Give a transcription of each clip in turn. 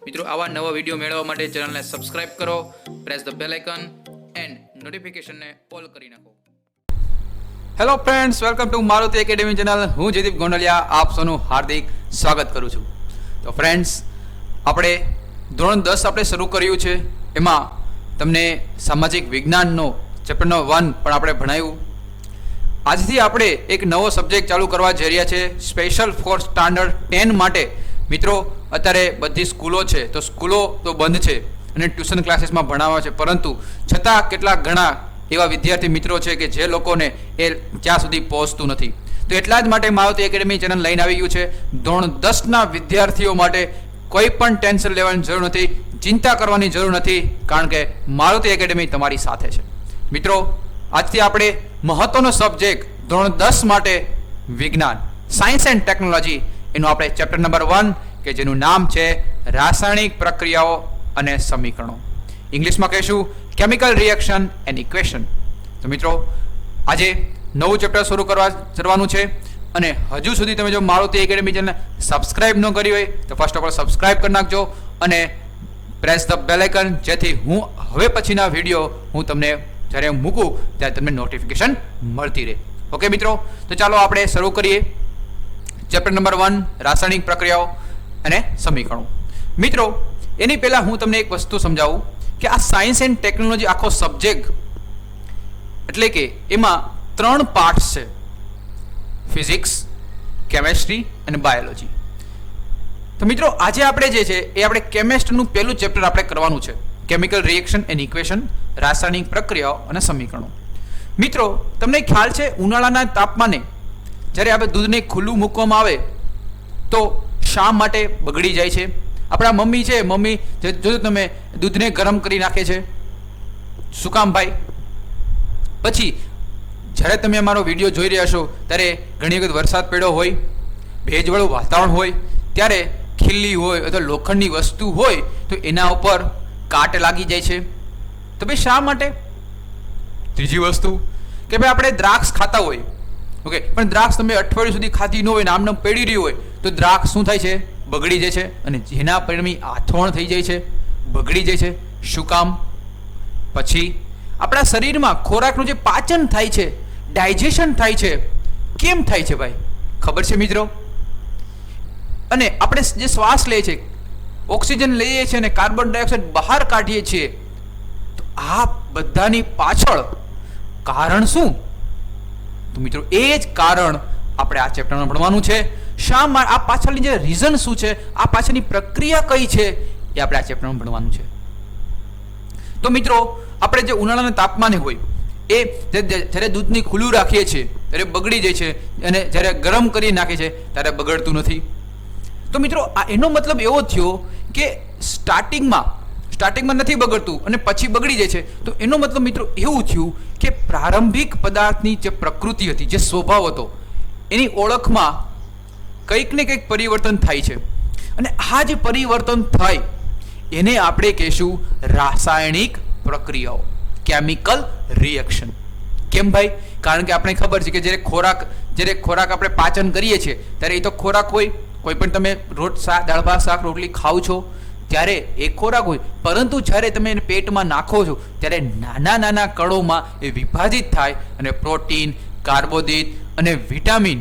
મિત્રો આવા નવા વિડીયો મેળવવા માટે ચેનલને સબસ્ક્રાઇબ કરો, press the bell icon and નોટિફિકેશનને ઓલ કરી નાખો. Hello friends, welcome to Maruti academy channel. હું જયદીપ ગોંડલિયા આપ સૌનું હાર્દિક સ્વાગત કરું છું. તો ફ્રેન્ડ્સ, આપણે ધોરણ 10 આપણે શરૂ કર્યું છે. એમાં તમને સામાજિક વિજ્ઞાનનો ચેપ્ટર નંબર 1 પણ આપણે ભણાવ્યું. આજથી આપણે એક નવો સબ્જેક્ટ ચાલુ કરવા જઈ રહ્યા છે, સ્પેશિયલ ફોર સ્ટાન્ડર્ડ 10 માટે. મિત્રો, અત્યારે બધી સ્કૂલો છે તો સ્કૂલો તો બંધ છે અને ટ્યુશન ક્લાસીસમાં ભણાવવા છે, પરંતુ છતાં કેટલાક ઘણા એવા વિદ્યાર્થી મિત્રો છે કે જે લોકોને એ ત્યાં સુધી પહોંચતું નથી. તો એટલા જ માટે મારુતિ એકેડેમી ચેનલ લઈને આવી ગયું છે. ધોરણ 10ના વિદ્યાર્થીઓ માટે કોઈ પણ ટેન્શન લેવાની જરૂર નથી, ચિંતા કરવાની જરૂર નથી, કારણ કે મારુતિ એકેડેમી તમારી સાથે છે. મિત્રો, આજથી આપણે મહત્વનો સબ્જેક્ટ ધોરણ 10 માટે વિજ્ઞાન, સાયન્સ એન્ડ ટેકનોલોજી, એનું આપણે ચેપ્ટર નંબર 1 કે જેનું નામ છે રાસાયણિક પ્રક્રિયાઓ અને સમીકરણો. ઇંગ્લિશમાં કહીશું કેમિકલ રિએક્શન એન્ડ ઇક્વેશન. તો મિત્રો, આજે નવું ચેપ્ટર શરૂ કરવાનું છે અને હજુ સુધી તમે જો મારુતિ એકેડેમી ચેનલ સબસ્ક્રાઇબ ન કરી હોય તો ફર્સ્ટ ઓફ ઓલ સબસ્ક્રાઇબ કરી નાખજો અને પ્રેસ ધ બેલ આઇકન, જેથી હું હવે પછીના વિડીયો હું તમને જ્યારે મૂકું ત્યારે તમને નોટિફિકેશન મળતી રહે. ઓકે મિત્રો, તો ચાલો આપણે શરૂ કરીએ ચેપ્ટર નંબર 1 રાસાયણિક પ્રક્રિયાઓ અને સમીકરણો. મિત્રો, એની પહેલાં હું તમને એક વસ્તુ સમજાવું કે આ સાયન્સ એન્ડ ટેકનોલોજી આખો સબ્જેક્ટ એટલે કે એમાં 3 પાર્ટ્સ છે: ફિઝિક્સ, કેમેસ્ટ્રી અને બાયોલોજી. તો મિત્રો, આજે આપણે જે છે એ આપણે કેમેસ્ટ્રીનું પહેલું ચેપ્ટર આપણે કરવાનું છે, કેમિકલ રિએક્શન એન્ડ ઇક્વેશન, રાસાયણિક પ્રક્રિયાઓ અને સમીકરણો. મિત્રો, તમને ખ્યાલ છે ઉનાળાના તાપમાને જ્યારે આપણે દૂધને ખુલ્લું મૂકવામાં આવે તો શા માટે બગડી જાય છે? આપણા મમ્મી છે, મમ્મી જો તમે દૂધને ગરમ કરી નાખે છે. શું કામ ભાઈ? પછી જ્યારે તમે અમારો વિડીયો જોઈ રહ્યા છો ત્યારે ઘણી વખત વરસાદ પડ્યો હોય, ભેજવાળું વાતાવરણ હોય, ત્યારે ખીલ્લી હોય અથવા લોખંડની વસ્તુ હોય તો એના ઉપર કાટ લાગી જાય છે. તો ભાઈ શા માટે? ત્રીજી વસ્તુ કે ભાઈ આપણે દ્રાક્ષ ખાતા હોય, ઓકે, પણ દ્રાક્ષ તમે અઠવાડિયું સુધી ખાધી ન હોય ને આમને પડી રહ્યું હોય તો દ્રાક્ષ શું થાય છે? બગડી જાય છે અને જેના પરિણામે આથવણ થઈ જાય છે, બગડી જાય છે. શું કામ? પછી આપણા શરીરમાં ખોરાકનું જે પાચન થાય છે, ડાયજેશન થાય છે, કેમ થાય છે ભાઈ? ખબર છે મિત્રો? અને આપણે જે શ્વાસ લઈએ છીએ, ઓક્સિજન લઈએ છીએ અને કાર્બન ડાયોક્સાઇડ બહાર કાઢીએ છીએ, તો આ બધાની પાછળ કારણ શું? તો મિત્રો, એ જ કારણ આપણે આ ચેપ્ટરમાં ભણવાનું છે. શા માટે આ પાછળની જે રીઝન શું છે, આ પાછળની પ્રક્રિયા કઈ છે, એ આપણે આ ચેપ્ટરમાં ભણવાનું છે. તો મિત્રો, આપણે જે ઉનાળાના તાપમાને હોય એ જ્યારે દૂધને ખુલ્લું રાખીએ છીએ ત્યારે બગડી જાય છે અને જ્યારે ગરમ કરી નાખીએ છીએ ત્યારે બગડતું નથી. તો મિત્રો, આ એનો મતલબ એવો થયો કે સ્ટાર્ટિંગમાં નથી બગડતું અને પછી બગડી જાય છે. તો એનો મતલબ મિત્રો એવું થયું કે પ્રારંભિક પદાર્થની જે પ્રકૃતિ હતી, જે સ્વભાવ હતો, એની ઓળખમાં કંઈક ને કંઈક પરિવર્તન થાય છે અને આ જે પરિવર્તન થાય એને આપણે કહીશું રાસાયણિક પ્રક્રિયાઓ, કેમિકલ રિએક્શન. કેમ ભાઈ? કારણ કે આપણે ખબર છે કે જ્યારે ખોરાક આપણે પાચન કરીએ છીએ ત્યારે એ તો ખોરાક હોય, કોઈ પણ તમે દાળ ભાત શાક રોટલી ખાઓ છો ત્યારે એ ખોરાક હોય, પરંતુ જ્યારે તમે એને પેટમાં નાખો છો ત્યારે નાના નાના કણોમાં એ વિભાજિત થાય અને પ્રોટીન, કાર્બોદિત અને વિટામિન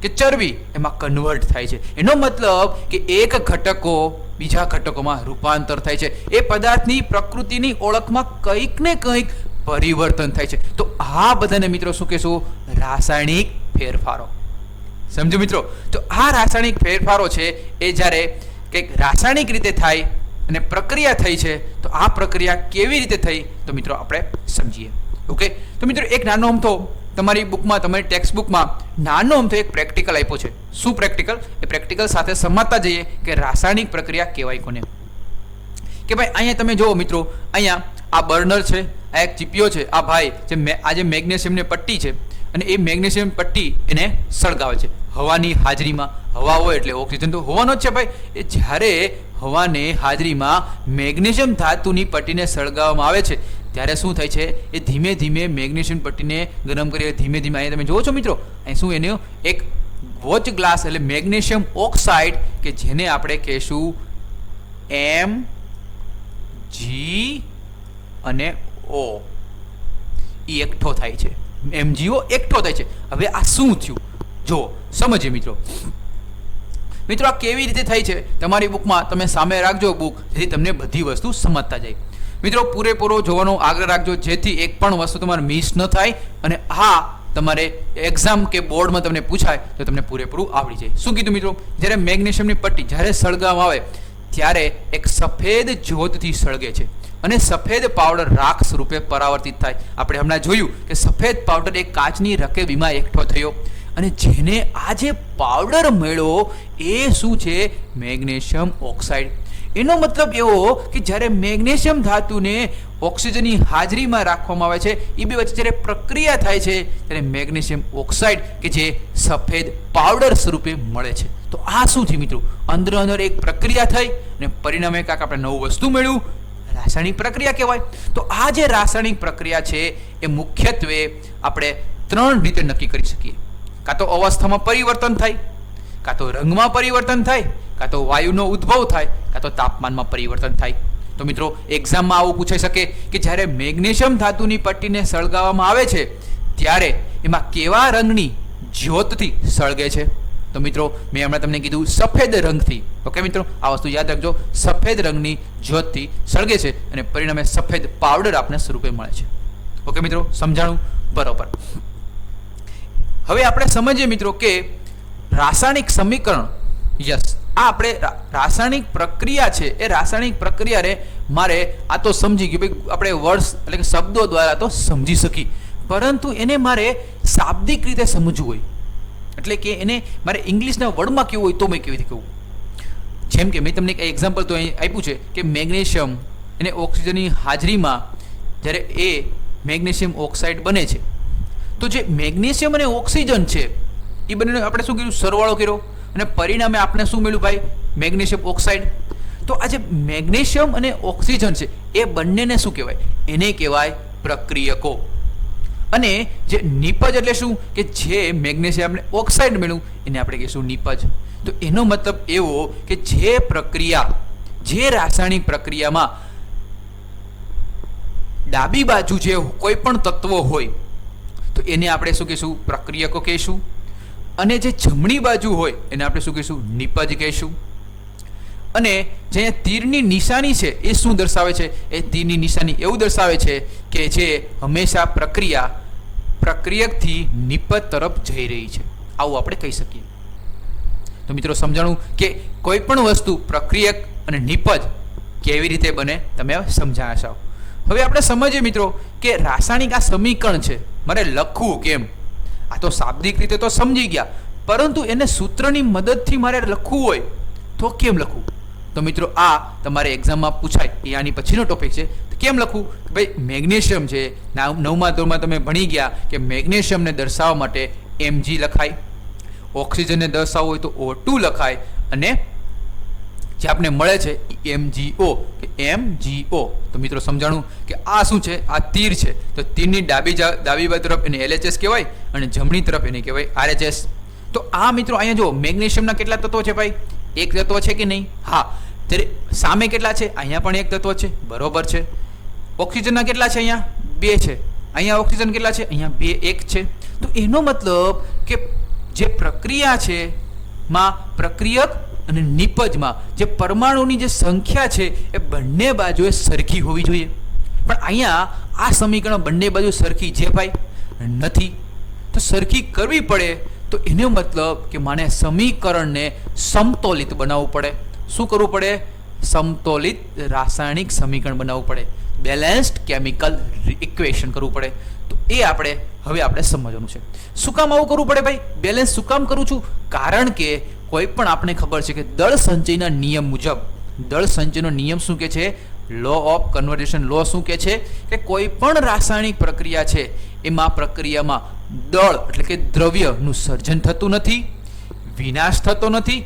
કે ચરબી એમાં કન્વર્ટ થાય છે. એનો મતલબ કે એક ઘટકો બીજા ઘટકોમાં રૂપાંતર થાય છે. એ પદાર્થની પ્રકૃતિની ઓળખમાં કંઈક ને કંઈક પરિવર્તન થાય છે. તો આ બધાને મિત્રો શું કહેશું? રાસાયણિક ફેરફારો. સમજો મિત્રો? તો આ રાસાયણિક ફેરફારો છે એ જ્યારે કંઈક રાસાયણિક રીતે થાય અને પ્રક્રિયા થઈ છે, તો આ પ્રક્રિયા કેવી રીતે થઈ તો મિત્રો આપણે સમજીએ. ઓકે, તો મિત્રો, એક નાનો અમથો તમારી બુકમાં, તમારી ટેક્સ્ટ બુકમાં નાનો અમથો એક પ્રેક્ટિકલ આપ્યો છે. શું પ્રેક્ટિકલ? એ પ્રેક્ટિકલ સાથે સમજતા જઈએ કે રાસાયણિક પ્રક્રિયા કહેવાય કોને. કે ભાઈ અહીંયા તમે જુઓ મિત્રો, અહીંયા આ બર્નર છે, આ એક ચીપિયો છે, આ ભાઈ જે મેગ્નેશિયમની પટ્ટી છે અને એ મેગ્નેશિયમ પટ્ટી એને સળગાવે છે હવાની હાજરીમાં. હવા હોય એટલે ઓક્સિજન તો હોવાનો જ છે ભાઈ. એ જ્યારે હવાને હાજરીમાં મેગ્નેશિયમ ધાતુની પટ્ટીને સળગાવવામાં આવે છે ત્યારે શું થાય છે? એ ધીમે ધીમે મેગ્નેશિયમ પટ્ટીને ગરમ કરી ધીમે ધીમે અહીંયા તમે જુઓ છો મિત્રો, અહીં શું એનો એક વોચ ગ્લાસ એટલે મેગ્નેશિયમ ઓક્સાઇડ કે જેને આપણે કહેશું MgO અને O એ એકઠો થાય છે. MgO એકઠો થાય છે. હવે આ શું થયું જો સમજીએ મિત્રો. મિત્રો આ કેવી રીતે થાય છે તમારી બુકમાં તમે સામે રાખજો બુક, જેથી તમને બધી વસ્તુ સમજતા જાય. મિત્રો પૂરેપૂરો જોવાનો આગ્રહ રાખજો, જેથી એક પણ વસ્તુ તમારે મિસ ન થાય અને તમારે એક્ઝામ કે બોર્ડમાં તમને પૂછાય તો તમને પૂરેપૂરું આવડી જાય. શું કીધું મિત્રો? જ્યારે મેગ્નેશિયમની પટ્ટી જ્યારે સળગાવવામાં આવે ત્યારે એક સફેદ જ્યોતથી સળગે છે અને સફેદ પાવડર રાખ સ્વરૂપે પરાવર્તિત થાય. આપણે હમણાં જોયું કે સફેદ પાવડર એક કાચની રકેબીમાં એકઠો થયો અને જેને આ જે પાવડર મળ્યો એ શું છે? Magnesium oxide. એનો મતલબ એવો કે જ્યારે મેગ્નેશિયમ ધાતુને ઓક્સિજનની હાજરીમાં રાખવામાં આવે છે, એ બે વચ્ચે જ્યારે પ્રક્રિયા થાય છે ત્યારે મેગ્નેશિયમ ઓક્સાઇડ કે જે સફેદ પાવડર સ્વરૂપે મળે છે. તો આ શું થયું મિત્રો? અંદર એક પ્રક્રિયા થઈ અને પરિણામે કાંઈક આપણે નવું વસ્તુ મળ્યું, રાસાયણિક પ્રક્રિયા કહેવાય. તો આ જે રાસાયણિક પ્રક્રિયા છે એ મુખ્યત્વે આપણે 3 રીતે નક્કી કરી શકીએ. કાં તો અવસ્થામાં પરિવર્તન થાય, કાં તો રંગમાં પરિવર્તન થાય, કાં તો વાયુનો ઉદ્ભવ થાય, કાં તો તાપમાનમાં પરિવર્તન થાય. તો મિત્રો એક્ઝામમાં આવું પૂછાઈ શકે કે જ્યારે મેગ્નેશિયમ ધાતુની પટ્ટીને સળગાવવામાં આવે છે ત્યારે એમાં કેવા રંગની જ્યોતથી સળગે છે? તો મિત્રો મેં હમણાં તમને કીધું સફેદ રંગથી. ઓકે મિત્રો, આ વસ્તુ યાદ રાખજો, સફેદ રંગની જ્યોતથી સળગે છે અને પરિણામે સફેદ પાવડર આપને સ્વરૂપે મળે છે. ઓકે મિત્રો, સમજાણું? બરોબર. હવે આપણે સમજીએ મિત્રો કે રાસાયણિક સમીકરણ, યસ, આ આપણે રાસાયણિક પ્રક્રિયા છે એ રાસાયણિક પ્રક્રિયાને મારે આ તો સમજી ગયું ભાઈ, આપણે વર્ડ્સ એટલે કે શબ્દો દ્વારા તો સમજી શકી, પરંતુ એને મારે શાબ્દિક રીતે સમજવું હોય, એટલે કે એને મારે ઇંગ્લિશના વર્ડમાં કેવું હોય તો મેં કેવી રીતે કહું. જેમ કે મેં તમને એક એક્ઝામ્પલ તો અહીં આપ્યું છે કે મેગ્નેશિયમ એને ઓક્સિજનની હાજરીમાં જ્યારે એ મેગ્નેશિયમ ઓક્સાઇડ બને છે, તો જે મેગ્નેશિયમ અને ઓક્સિજન છે એ બંનેનો આપણે શું કર્યું? સરવાળો કર્યો અને પરિણામે આપણે શું મળ્યું ભાઈ? Magnesium oxide. તો આ જે મેગ્નેશિયમ અને ઓક્સિજન છે એ બંનેને શું કહેવાય? એને કહેવાય પ્રક્રિયકો. અને જે નિપજ એટલે શું? કે જે મેગ્નેશિયમ અને ઓક્સાઇડ મળ્યું એને આપણે કહીશું નિપજ. તો એનો મતલબ એવો કે જે પ્રક્રિયા, જે રાસાયણિક પ્રક્રિયામાં ડાબી બાજુ જે કોઈ પણ તત્વો હોય તો એને આપણે શું કહીશું? પ્રક્રિયકો કહીશું. અને જે જમણી બાજુ હોય એને આપણે શું કહીશું? નિપજ કહીશું. અને જે તીરની નિશાની છે એ શું દર્શાવે છે? એ તીરની નિશાની એવું દર્શાવે છે કે જે હંમેશા પ્રક્રિયકથી નિપજ તરફ જઈ રહી છે, આવું આપણે કહી શકીએ. તો મિત્રો સમજાણું કે કોઈ પણ વસ્તુ પ્રક્રિયક અને નિપજ કેવી રીતે બને તમે સમજાયા છો. હવે આપણે સમજીએ મિત્રો કે રાસાયણિક આ સમીકરણ છે મારે લખવું કેમ? આ તો શાબ્દિક રીતે તો સમજી ગયા, પરંતુ એને સૂત્રની મદદથી મારે લખવું હોય તો કેમ લખવું? તો મિત્રો આ તમારે એક્ઝામમાં પૂછાય, એ આની પછીનો ટોપિક છે. કેમ લખવું? ભાઈ મેગ્નેશિયમ છે, 9મા ધોરણમાં તમે ભણી ગયા કે મેગ્નેશિયમને દર્શાવવા માટે Mg લખાય, ઓક્સિજનને દર્શાવવું હોય તો O2 લખાય, અને જે આપણે મળે છે MgO કે MgO. તો મિત્રો સમજાણું કે આ શું છે? આ તીર છે, તો તીરની ડાબી બાજુ તરફ એને LHS કહેવાય અને જમણી તરફ એને કહેવાય RHS. તો આ મિત્રો અહીંયા જો મેગ્નેશિયમના કેટલા તત્વો છે ભાઈ? એક તત્વ છે કે નહીં? હા. ત્યારે સામે કેટલા છે? અહીંયા પણ એક તત્વ છે, બરોબર છે. ઓક્સિજનના કેટલા છે? અહીંયા 2 છે. અહીંયા ઓક્સિજન કેટલા છે? અહીંયા 2, 1 છે. તો એનો મતલબ કે જે પ્રક્રિયા છે માં પ્રક્રિયક અને નિપજમાં જે પરમાણુની જે સંખ્યા છે એ બંને બાજુએ સરખી હોવી જોઈએ. પણ અહીંયા આ સમીકરણ બંને બાજુ સરખી છે ભાઈ? નથી. તો સરખી કરવી પડે તો એનો મતલબ કે માને સમીકરણને સમતોલિત બનાવવું પડે. શું કરવું પડે? સમતોલિત રાસાયણિક સમીકરણ બનાવવું પડે, બેલેન્સ્ડ કેમિકલ ઇક્વેશન કરવું પડે. તો એ આપણે સમજવાનું છે. શું કામ આવું કરવું પડે ભાઈ? બેલેન્સ શું કામ કરું છું? કારણ કે કોઈ પણ આપણે ખબર છે કે દળ સંચયના નિયમ મુજબ, દળ સંચયનો નિયમ શું કહે છે? લો ઓફ કન્વર્ઝેશન લો શું કહે છે? કે કોઈ પણ રાસાયણિક પ્રક્રિયા છે એમાં પ્રક્રિયામાં દળ એટલે કે દ્રવ્યનું સર્જન થતું નથી, વિનાશ થતો નથી,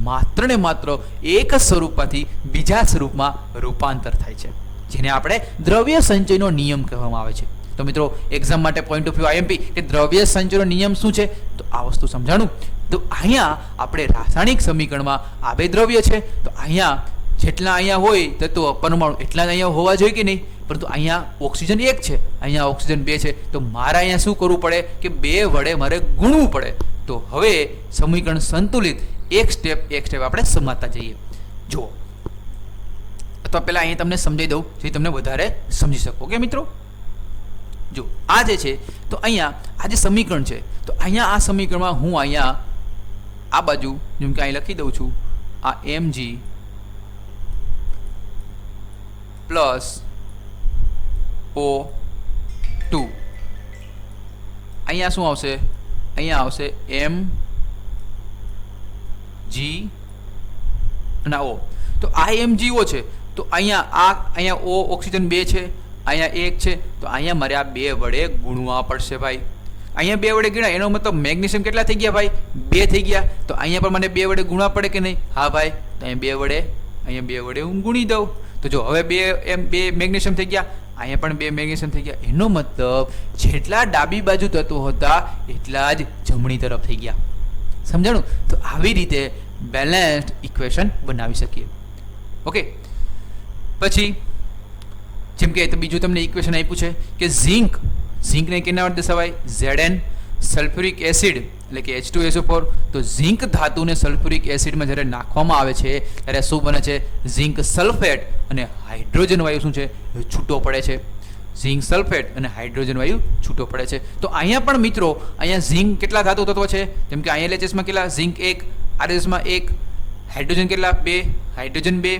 માત્ર ને માત્ર એક સ્વરૂપમાંથી બીજા સ્વરૂપમાં રૂપાંતર થાય છે, જેને આપણે દ્રવ્ય સંચયનો નિયમ કહેવામાં આવે છે. તો મિત્રો એક્ઝામ માટે પોઈન્ટ ઓફ વ્યૂ IMP કે દ્રવ્ય સંચયનો નિયમ શું છે? તો આ વસ્તુ સમજાણું. તો અહીંયા આપણે રાસાયણિક સમીકરણમાં આ બે દ્રવ્ય છે, તો અહીંયા જેટલા અહીંયા હોય તત્વો પરમાણુ એટલા જ અહીંયા હોવા જોઈએ કે નહીં, પરંતુ અહીંયા ઓક્સિજન 1 છે, અહીંયા ઓક્સિજન 2 છે, તો મારે અહીંયા શું કરવું પડે કે 2 વડે મારે ગુણવું પડે. તો હવે સમીકરણ સંતુલિત એક સ્ટેપ આપણે સમાતા જઈએ. જુઓ, અથવા પહેલાં અહીંયા તમને સમજાવી દઉં જેથી તમને વધારે સમજી શકો. ઓકે મિત્રો, જો આ જે છે તો અહીંયા આ જે સમીકરણ છે, તો અહીંયા આ સમીકરણમાં હું અહીંયા આ બાજુ જેમ કે અહીં લખી દઉં છું, આ Mg પ્લસ O2, અહીંયા શું આવશે, અહીંયા આવશે Mg અને O. તો આ MgO છે, તો અહીંયા O ઓક્સિજન 2 છે, અહીંયા 1 છે, તો અહીંયા મારે આ 2 વડે ગુણવા પડશે ભાઈ. અહીંયા 2 વડે ગુણ્યા એનો મતલબ મેગ્નેશિયમ કેટલા થઈ ગયા ભાઈ, 2 થઈ ગયા. તો અહીંયા પણ મને 2 વડે ગુણવા પડે કે નહીં? હા ભાઈ, તો અહીંયા 2 વડે હું ગુણી દઉં. તો જો હવે 2 મેગ્નેશિયમ થઈ ગયા, અહીંયા પણ 2 મેગ્નેશિયમ થઈ ગયા. એનો મતલબ જેટલા ડાબી બાજુ તત્વો હતા એટલા જ જમણી તરફ થઈ ગયા. સમજાણું? તો આવી રીતે બેલેન્સ્ડ ઇક્વેશન બનાવી શકીએ. ઓકે, પછી જેમ કે બીજું તમને ઇક્વેશન આપ્યું છે કે ઝીંકને કેના વડે દર્શાવાય? Zn. સલ્ફ્યુરિક એસિડ એટલે કે H2SO4. તો ઝીંક ધાતુને સલ્ફ્યુરિક એસિડમાં જ્યારે નાખવામાં આવે છે ત્યારે શું બને છે? ઝીંક સલ્ફેટ અને હાઇડ્રોજન વાયુ શું છે? છૂટો પડે છે. ઝીંક સલ્ફેટ અને હાઇડ્રોજન વાયુ છૂટો પડે છે. તો અહીંયા પણ મિત્રો અહીંયા ઝીંક કેટલા ધાતુ તત્વો છે? જેમ કે અહીંયા LHSમાં કેટલા? ઝીંક 1, RHSમાં 1, હાઇડ્રોજન કેટલા? 2, હાઇડ્રોજન 2,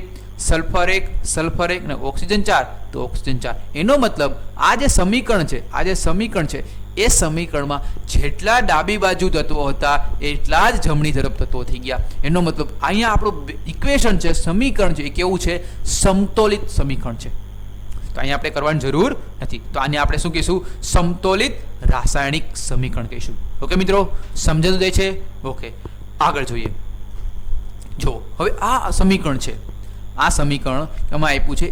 સલ્ફર 1 અને ઓક્સિજન 4, તો ઓક્સિજન 4. એનો મતલબ આ જે સમીકરણ છે એ સમીકરણમાં જેટલા ડાબી બાજુ તત્વો હતા એટલા જ જમણી તરફ તત્વો થઈ ગયા. એનો મતલબ અહીંયા આપણું ઇક્વેશન છે, સમીકરણ છે, એ કેવું છે? સમતોલિત સમીકરણ છે. તો અહીંયા આપણે કરવાની જરૂર નથી. તો આને આપણે શું કહીશું? સમતોલિત રાસાયણિક સમીકરણ કહીશું. ઓકે મિત્રો, સમજાતું જાય છે? ઓકે, આગળ જોઈએ. જો હવે આ સમીકરણ છે, આ સમીકરણ એમાં આપ્યું છે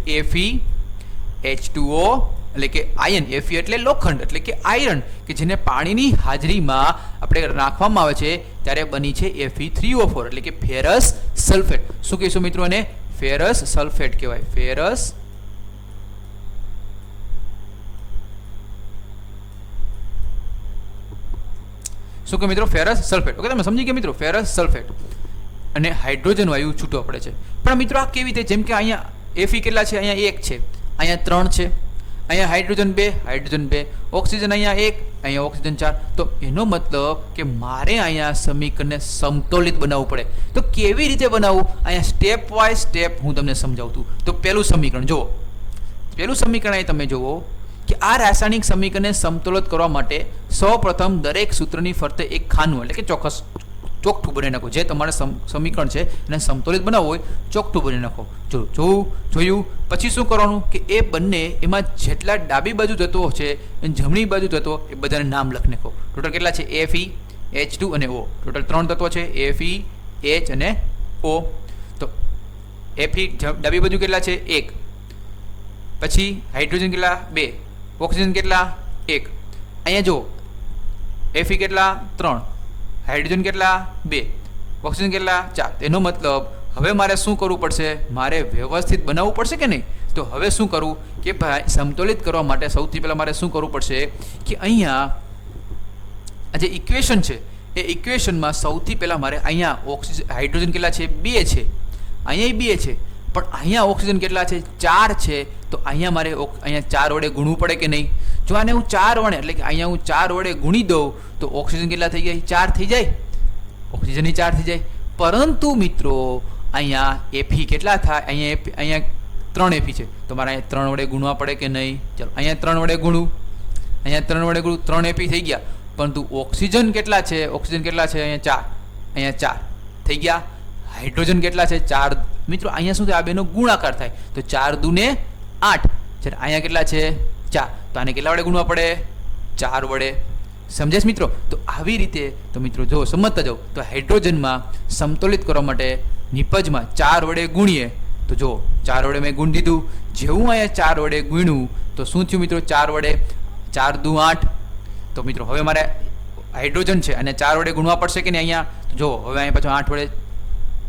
Fe2O એટલે કે આયન. Fe એટલે લોખંડ એટલે કે આયરન, કે જેને પાણીની હાજરીમાં આપણે નાખવામાં આવે છે ત્યારે બની છે Fe3O4 એટલે કે ફેરસ સલ્ફેટ. શું કહીશું મિત્રો? એને ફેરસ સલ્ફેટ કહેવાય. ફેરસ શું કે મિત્રો? Ferrous sulphate. ઓકે, તમે સમજી ગયા મિત્રો? ફેરસ સલ્ફેટ અને હાઇડ્રોજન વાયુ છૂટો પડે છે. પણ મિત્રો આ કેવી રીતે? જેમ કે અહીંયા Fe કેટલા છે? અહીંયા 1 છે, અહીંયા 3 છે, અહીંયા હાઇડ્રોજન 2, ઓક્સિજન અહીંયા 1, અહીંયા ઓક્સિજન 4. તો એનો મતલબ કે મારે અહીંયા સમીકરણને સમતોલિત બનાવવું પડે. તો કેવી રીતે બનાવવું? અહીંયા સ્ટેપ બાય સ્ટેપ હું તમને સમજાવું છું. તો પહેલું સમીકરણ જુઓ, અહીં તમે જુઓ કે આ રાસાયણિક સમીકરણને સમતોલિત કરવા માટે સૌપ્રથમ દરેક સૂત્રની ફરતે એક ખાનું એટલે કે ચોકઠું બનાવી નાખો. જે તમારે સમીકરણ છે એને સમતોલિત બનાવવું હોય ચોકઠું બનાવી નાખો. જોયું પછી શું કરવાનું કે એ બંને એમાં જેટલા ડાબી બાજુ તત્વો છે અને જમણી બાજુ તત્વો એ બધાને નામ લખી નાખો. ટોટલ કેટલા છે? Fe, H2 અને O. ટોટલ 3 તત્વો છે, Fe, H અને O. તો Fe ડાબી બાજુ કેટલા છે? 1. પછી હાઇડ્રોજન કેટલા? 2. ઓક્સિજન કેટલા? 1. અહીંયા જો Fe કેટલા? 3. હાઇડ્રોજન કેટલા? 2. ઓક્સિજન કેટલા? 4. એનો મતલબ હવે મારે શું કરવું પડશે? મારે વ્યવસ્થિત બનાવવું પડશે કે નહીં? તો હવે શું કરવું કે ભાઈ સમતોલિત કરવા માટે સૌથી પહેલાં મારે શું કરવું પડશે કે અહીંયા આ જે ઇક્વેશન છે એ ઇક્વેશનમાં સૌથી પહેલાં મારે અહીંયા હાઇડ્રોજન કેટલા છે? 2 છે, અહીંયા 2 છે, પણ અહીંયા ઓક્સિજન કેટલા છે? 4 છે. તો અહીંયા મારે અહીંયા 4 વડે ગુણવું પડે કે નહીં? જો આને હું 4 વડે એટલે કે અહીંયા હું 4 વડે ગુણી દઉં તો ઓક્સિજન કેટલા થઈ જાય? 4 થઈ જાય. ઓક્સિજનની 4 થઈ જાય. પરંતુ મિત્રો અહીંયા Fe કેટલા થાય? અહીંયા 3 Fe છે, તો મારે અહીંયા 3 વડે ગુણવા પડે કે નહીં? ચાલો અહીંયા 3 વડે ગુણું, 3 Fe થઈ ગયા. પરંતુ ઓક્સિજન કેટલા છે? અહીંયા 4 થઈ ગયા. હાઇડ્રોજન કેટલા છે? 4. મિત્રો અહીંયા શું થાય? આ બેનો ગુણાકાર થાય, તો 4 દૂને 8. જ્યારે અહીંયા કેટલા છે? 4. તો આને કેટલા વડે ગુણવા પડે? 4 વડે. સમજે છે મિત્રો? તો આવી રીતે તો મિત્રો જો સમજતા જાઓ તો હાઇડ્રોજનમાં સમતોલિત કરવા માટે નિપજમાં 4 વડે ગુણીએ તો જો 4 વડે મેં ગુણી દીધું. જેવું અહીંયા 4 વડે ગુણ્યું તો શું થયું મિત્રો? 4 વડે 4 દુ 8. તો મિત્રો હવે મારે હાઇડ્રોજન છે અને 4 વડે ગુણવા પડશે કે નહીં? અહીંયા તો જો હવે અહીંયા પાછું 8 વડે,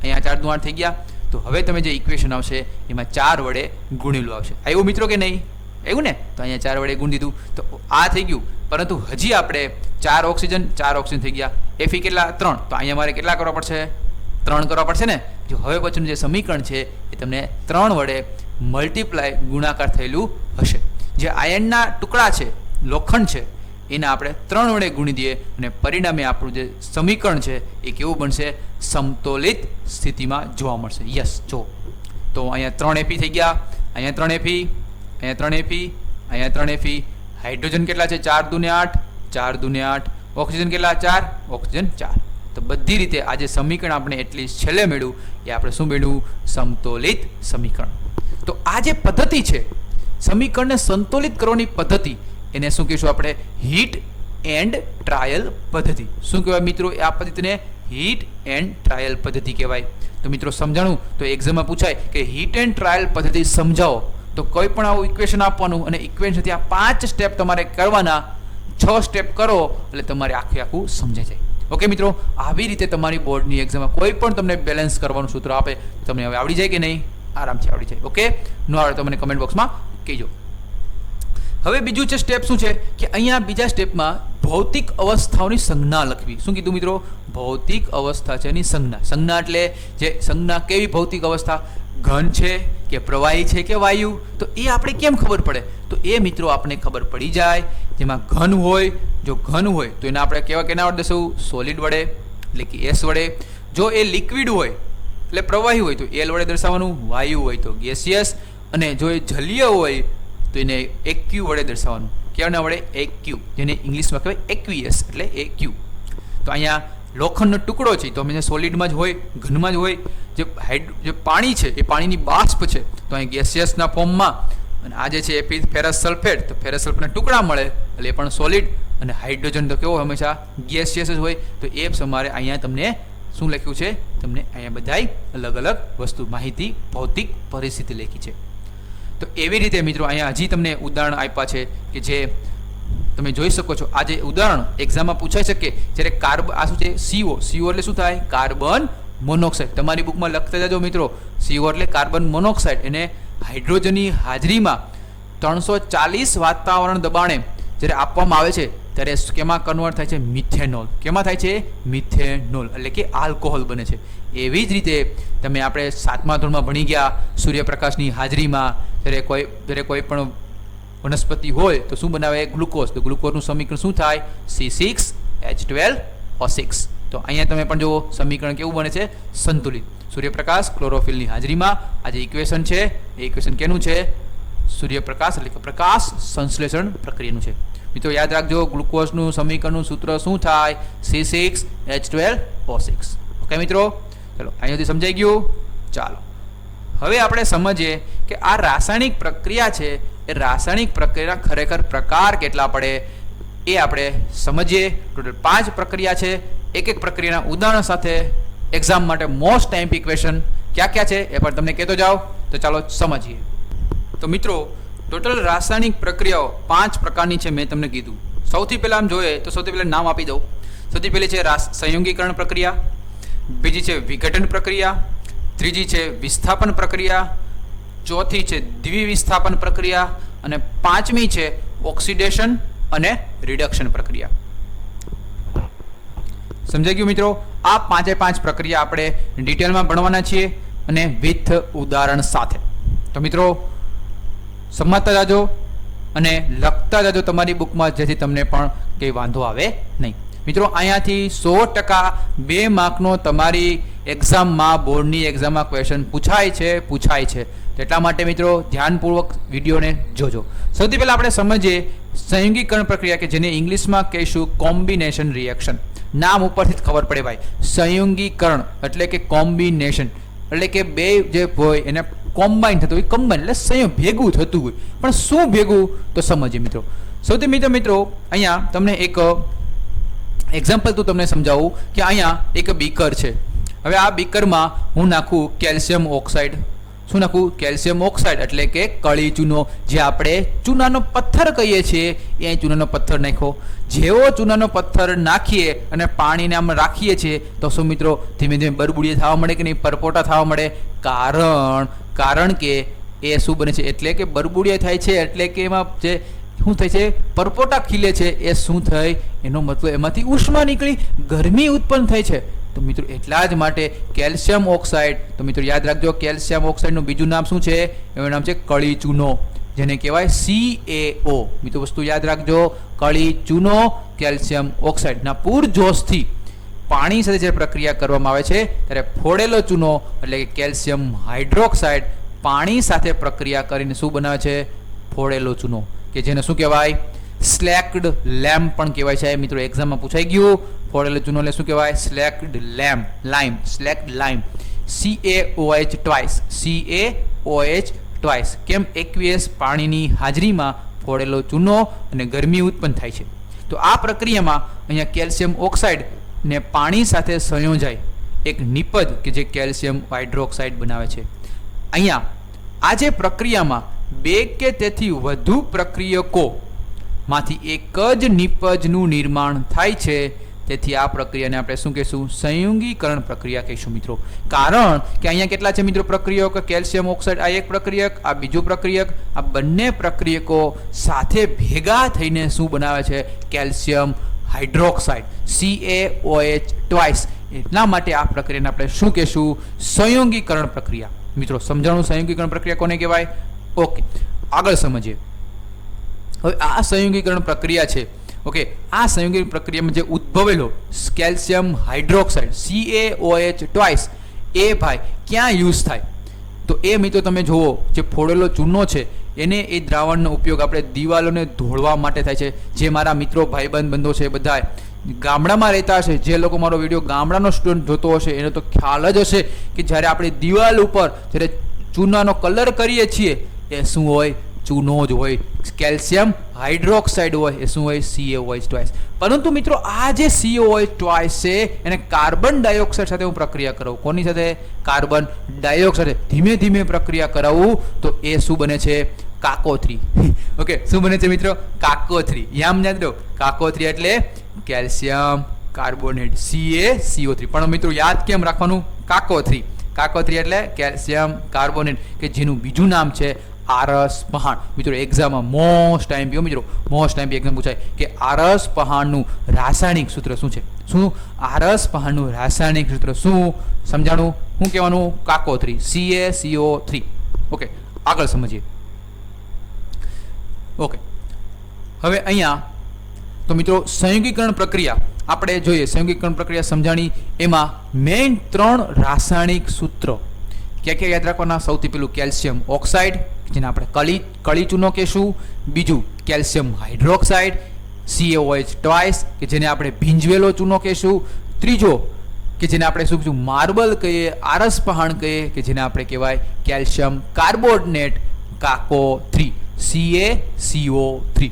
અહીંયા 4 દુ 8 થઈ ગયા. તો હવે તમે જે ઇક્વેશન આવશે એમાં 4 વડે ગુણેલું આવશે. આવ્યું મિત્રો કે નહીં? આવ્યું ને? તો અહીંયા 4 વડે ગુણી દીધું તો આ થઈ ગયું. પરંતુ હજી આપણે 4 ઓક્સિજન થઈ ગયા. Fe કેટલા? 3. તો અહીંયા મારે કેટલા કરવા પડશે? 3 કરવા પડશે ને. જો હવે પછીનું જે સમીકરણ છે એ તમને 3 વડે મલ્ટીપ્લાય ગુણાકાર થયેલું હશે. જે આયનના ટુકડા છે, લોખંડ છે, એને આપણે 3 વડે ગુણી દઈએ અને પરિણામે આપણું જે સમીકરણ છે એ કેવું બનશે? સમતોલિત સ્થિતિમાં જોવા મળશે. યસ, જો તો અહીંયા 3 Fe થઈ ગયા, અહીંયા 3 Fe, અહીંયા 3 Fe, અહીંયા 3 Fe. હાઇડ્રોજન કેટલા છે? 4 દુને 8, 4 દુને 8. ઓક્સિજન કેટલા? 4, ઓક્સિજન 4. તો બધી રીતે આ જે સમીકરણ આપણે એટલીસ્ટ છેલ્લે મેળવ્યું એ આપણે શું મેળવ્યું? સમતોલિત સમીકરણ. તો આ જે પદ્ધતિ છે સમીકરણને સંતુલિત કરવાની પદ્ધતિ, એને શું કહીશું આપણે? હીટ એન્ડ ટ્રાયલ પદ્ધતિ. શું કહેવાય મિત્રો? આ પદ્ધતિને હીટ એન્ડ ટ્રાયલ પદ્ધતિ કહેવાય. તો મિત્રો સમજાણું તો એક્ઝામમાં પૂછાય કે હીટ એન્ડ ટ્રાયલ પદ્ધતિ સમજાવો, તો કોઈ પણ આવું ઇક્વેશન આપવાનું અને ઇક્વેશનથી આ 5 સ્ટેપ તમારે કરવાના. 6 સ્ટેપ કરો એટલે તમારે આખું સમજાઈ જાય. ઓકે મિત્રો, આવી રીતે તમારી બોર્ડની એક્ઝામમાં કોઈ પણ તમને બેલેન્સ કરવાનું સૂત્ર આપે તમને હવે આવડી જાય કે નહીં? આરામથી આવડી જાય. ઓકે, ન આવડે તો મને કમેન્ટ બોક્સમાં કહેજો. હવે બીજું છે સ્ટેપ શું છે કે અહીંયા બીજા સ્ટેપમાં ભૌતિક અવસ્થાઓની સંજ્ઞા લખવી. શું કીધું મિત્રો? ભૌતિક અવસ્થા છે એની સંજ્ઞા. સંજ્ઞા એટલે જે સંજ્ઞા કેવી ભૌતિક અવસ્થા? ઘન છે કે પ્રવાહી છે કે વાયુ? તો એ આપણે કેમ ખબર પડે? તો એ મિત્રો આપણે ખબર પડી જાય. જેમાં ઘન હોય, જો ઘન હોય તો એને આપણે કેના વડે દર્શાવવું? સોલિડ વડે, એટલે કે એસ વડે. જો એ લિક્વિડ હોય એટલે પ્રવાહી હોય તો એલ વડે દર્શાવવાનું. વાયુ હોય તો ગેસિયસ. અને જો એ જલીય હોય તો એને એક્યુ વડે દર્શાવવાનું. કેના વડે? એક્યુ, જેને ઇંગ્લિશમાં કહેવાય એક્વિયસ, એટલે એક્યુ. તો અહીંયા લોખંડનો ટુકડો છે તો અમે સોલિડમાં જ હોય, ઘનમાં જ હોય. જે પાણી છે એ પાણીની બાષ્પ છે તો અહીં ગેસિયસના ફોર્મમાં. અને આ જે છે એ ફેરસ સલ્ફેટ, તો ફેરસ સલ્ફેટના ટુકડા મળે એટલે એ પણ સોલિડ. અને હાઇડ્રોજન તો કેવો હંમેશા ગેસિયસ જ હોય. તો એ તમારે અહીંયા તમને શું લખ્યું છે? તમને અહીંયા બધાય અલગ અલગ વસ્તુ, માહિતી, ભૌતિક પરિસ્થિતિ લખી છે. તો એવી રીતે મિત્રો અહીંયા હજી તમને ઉદાહરણ આપ્યા છે કે જે તમે જોઈ શકો છો. આ જે ઉદાહરણ એક્ઝામમાં પૂછાઈ શકે જ્યારે આ શું છે? CO. CO એટલે શું થાય? Carbon monoxide. તમારી બુકમાં લખતા જજો મિત્રો. CO એટલે કાર્બન મોનોક્સાઇડ. એને હાઇડ્રોજનની હાજરીમાં 340 વાતાવરણ દબાણે જ્યારે આપવામાં આવે છે ત્યારે કેમાં કન્વર્ટ થાય છે? મિથેનોલ. કેમાં થાય છે? મિથેનોલ, એટલે કે આલ્કોહોલ બને છે. એવી જ રીતે તમે આપણે 7મા ધોરણમાં ભણી ગયા સૂર્યપ્રકાશની હાજરીમાં જ્યારે કોઈ પણ વનસ્પતિ હોય તો શું બનાવે? ગ્લુકોઝ. તો ગ્લુકોઝનું સમીકરણ શું થાય? C6H12O6. તો અહીંયા તમે પણ જુઓ સમીકરણ કેવું બને છે? સંતુલિત. સૂર્યપ્રકાશ ક્લોરોફિલની હાજરીમાં આ જે ઇક્વેશન છે એ ઇક્વેશન કેનું છે? સૂર્યપ્રકાશ એટલે કે પ્રકાશ સંશ્લેષણ પ્રક્રિયાનું છે. મિત્રો યાદ રાખજો, ગ્લુકોઝનું સમીકરણનું સૂત્ર શું થાય? C6H12O6. ઓકે મિત્રો, ચલો અહીંયા સુધી સમજાઈ ગયું. ચાલો હવે આપણે સમજીએ કે આ રાસાયણિક પ્રક્રિયા છે એ રાસાયણિક પ્રક્રિયાના ખરેખર પ્રકાર કેટલા પડે એ આપણે સમજીએ. ટોટલ 5 પ્રક્રિયા છે. એક પ્રક્રિયાના ઉદાહરણ સાથે એક્ઝામ માટે મોસ્ટ ટાઈમ્પી ક્વેશ્ચન ક્યાં છે એ પણ તમને કહેતો જાઓ. તો ચાલો સમજીએ. તો મિત્રો ટોટલ રાસાયણિક પ્રક્રિયાઓ 5 પ્રકારની છે મેં તમને કીધું. સૌથી પહેલાં આમ જોઈએ તો સૌથી પહેલાં નામ આપી દઉં. સૌથી પહેલી છે સંયોગીકરણ પ્રક્રિયા, બીજી છે વિઘટન પ્રક્રિયા, ત્રીજી છે વિસ્થાપન પ્રક્રિયા, ચોથી છે દ્વિવિસ્થાપન પ્રક્રિયા અને 5મી છે ઓક્સિડેશન અને રિડક્શન પ્રક્રિયા. સમજાઈ ગયું મિત્રો? આ 5 પ્રક્રિયા આપણે ડિટેલમાં ભણવાના છીએ અને વિથ ઉદાહરણ સાથે. તો મિત્રો સમજતા જાજો અને લખતા જાજો તમારી બુકમાં, જેથી તમને પણ કંઈ વાંધો આવે નહીં. મિત્રો અહીંયાથી 100% 2 માર્કનો તમારી એક્ઝામમાં, બોર્ડની એક્ઝામમાં ક્વેશ્ચન પૂછાય છે. એટલા માટે મિત્રો ધ્યાનપૂર્વક વિડીયોને જોજો. સૌથી પહેલાં આપણે સમજીએ સંયોગીકરણ પ્રક્રિયા, કે જેને ઇંગ્લિશમાં કહીશું કોમ્બિનેશન રિએક્શન. નામ ઉપરથી જ ખબર પડે ભાઈ. સંયોગીકરણ એટલે કે કોમ્બિનેશન એટલે કે બે જે હોય એને કોમ્બાઇન થતું હોય. કમ્બાઇન એટલે સંયોગ, ભેગું થતું હોય. પણ શું ભેગું? તો સમજીએ મિત્રો. સૌથી મિત્રો અહીંયા તમને એક એક્ઝામ્પલ તો તમને સમજાવું કે અહીંયા એક બીકર છે. હવે આ બીકરમાં હું નાખું કેલ્શિયમ ઓક્સાઇડ. શું નાખું? કેલ્શિયમ ઓક્સાઇડ એટલે કે કળી ચૂનો, જે આપણે ચૂનાનો પથ્થર કહીએ છીએ એ ચૂનાનો પથ્થર નાખ્યો. જેવો ચૂનાનો પથ્થર નાખીએ અને પાણીને આમ રાખીએ છીએ તો શું મિત્રો ધીમે ધીમે બરબુડીએ થવા મળે કે નહીં? પરપોટા થવા મળે. કારણ કે એ શું બને છે, એટલે કે બરબુડિયા થાય છે, એટલે કે એમાં જે શું થાય છે, પરપોટા ખીલે છે, એ શું થઈ, એનો મતલબ એમાંથી ઉષ્મા નીકળી, ગરમી ઉત્પન્ન થાય છે. તો મિત્રો એટલા જ માટે કેલ્શિયમ ઓક્સાઇડ, તો મિત્રો યાદ રાખજો કેલ્શિયમ ઓક્સાઇડનું બીજું નામ શું છે, એનું નામ છે કળી ચૂનો, જેને કહેવાય CaO. મિત્રો વસ્તુ યાદ રાખજો, કળી ચૂનો કેલ્શિયમ ઓક્સાઇડના પૂરજોશથી પાણી સાથે જે પ્રક્રિયા કરવામાં આવે છે ત્યારે ફોડેલો ચૂનો એટલે કે કેલ્શિયમ હાઇડ્રોક્સાઇડ પાણી સાથે પ્રક્રિયા કરીને શું બનાવે છે, ફોડેલો ચૂનો, કે જેને શું કહેવાય, સ્લેક્ડ લેમ્પ પણ કહેવાય છે. મિત્રો એક્ઝામમાં પૂછાઈ ગયું, ફોડેલો ચૂનો એટલે શું કહેવાય, સ્લેક્ડ લાઇમ, સ્લેક્ડ લાઇમ, CaOH ટ્વાઇસ. કેમ, એક્વિયસ પાણીની હાજરીમાં ફોડેલો ચૂનો અને ગરમી ઉત્પન્ન થાય છે. તો આ પ્રક્રિયામાં અહીંયા કેલ્શિયમ ઓક્સાઇડ ને પાણી સાથે સંયોજાય એક નિપજ કે જે કેલ્શિયમ હાઇડ્રોક્સાઇડ બનાવે છે. અહીંયા આ જે પ્રક્રિયામાં બે કે તેથી વધુ પ્રક્રિયકો માંથી એક જ નિપજનું નિર્માણ થાય છે. તેથી આ પ્રક્રિયાને આપણે શું કહીશું, સંયુગીકરણ પ્રક્રિયા કહીશું મિત્રો. કારણ કે અહીંયા કેટલા છે મિત્રો પ્રક્રિયકો, કેલ્શિયમ ઓક્સાઇડ આ એક પ્રક્રિયક, આ બીજું પ્રક્રિયક, આ બંને પ્રક્રિયકો સાથે ભેગા થઈને શું બનાવે છે, કેલ્શિયમ હાઇડ્રોક્સાઇડ CaOH ટ્વાઇસ. એટલા માટે આ પ્રક્રિયાને આપણે શું કહીશું, સંયોગીકરણ પ્રક્રિયા. મિત્રો સમજાણું સંયોગીકરણ પ્રક્રિયા કોને કહેવાય? ઓકે, આગળ સમજીએ. હવે આ સંયોગીકરણ પ્રક્રિયા છે, ઓકે, આ સંયોગીકરણ પ્રક્રિયામાં જે ઉદ્ભવેલો કેલ્શિયમ હાઇડ્રોક્સાઇડ CaOH ટ્વાઇસ એ ભાઈ ક્યાં યુઝ થાય? તો એ મિત્રો તમે જુઓ, જે ફોડેલો ચૂનો છે એને એ દ્રાવણનો ઉપયોગ આપણે દિવાલોને ધોળવા માટે થાય છે. જે મારા મિત્રો ભાઈબંધ બંધો છે બધા ગામડામાં રહેતા હશે, જે લોકો મારો વિડીયો ગામડાનો સ્ટુડન્ટ જોતો હશે એને તો ખ્યાલ જ હશે કે જ્યારે આપણે દિવાલ ઉપર જ્યારે ચૂનાનો કલર કરીએ છીએ એ શું હોય, ચૂનો જ હોય, કેલ્શિયમ હાઇડ્રોક્સાઇડ હોય, એ શું હોય, CaOH ટ્વાઇસ. પરંતુ મિત્રો આ જે CaOH ટ્વાઇસ છે એને કાર્બન ડાયોક્સાઇડ સાથે હું પ્રક્રિયા કરાવું, કોની સાથે, કાર્બન ડાયોક્સાઇડ સાથે ધીમે ધીમે પ્રક્રિયા કરાવું તો એ શું બને છે, કાકો3. ઓકે, શું બને છે મિત્રો, કાકો3. યામ યાદ દો, કાકો3 એટલે કેલ્શિયમ કાર્બોનેટ CaCO3. પણ મિત્રો યાદ કેમ રાખવાનું, કાકો3. કાકો3 એટલે કેલ્શિયમ કાર્બોનેટ, કે જેનું બીજું નામ છે આરસ પહાણ. મિત્રો એક્ઝામમાં મોસ્ટ ટાઈમ મિત્રો મોસ્ટ ટાઈમ એક્ઝામ પૂછાય કે આરસ પહાણનું રાસાયણિક સૂત્ર શું છે, શું આરસ પહાણનું રાસાયણિક સૂત્ર શું, સમજાણું, શું કહેવાનું, કાકો3 CaCO3. ઓકે, આગળ સમજીએ. ઓકે, હવે અહીંયા તો મિત્રો સંયોગીકરણ પ્રક્રિયા આપણે જોઈએ, સંયોગીકરણ પ્રક્રિયા સમજાણી. એમાં મેઇન 3 રાસાયણિક સૂત્રો ક્યાં ક્યાં યાદ રાખવાના? સૌથી પહેલું કેલ્શિયમ ઓક્સાઇડ, જેને આપણે કળી ચૂનો કહેશું. બીજું કેલ્શિયમ હાઇડ્રોક્સાઇડ CaOH ટ્વાઇસ, કે જેને આપણે ભીંજવેલો ચૂનો કહેશું. ત્રીજો કે જેને આપણે શું કહીશું, માર્બલ કહીએ, આરસ પહાણ કહીએ, કે જેને આપણે કહેવાય કેલ્શિયમ કાર્બોનેટ કાકો3 CaCO3.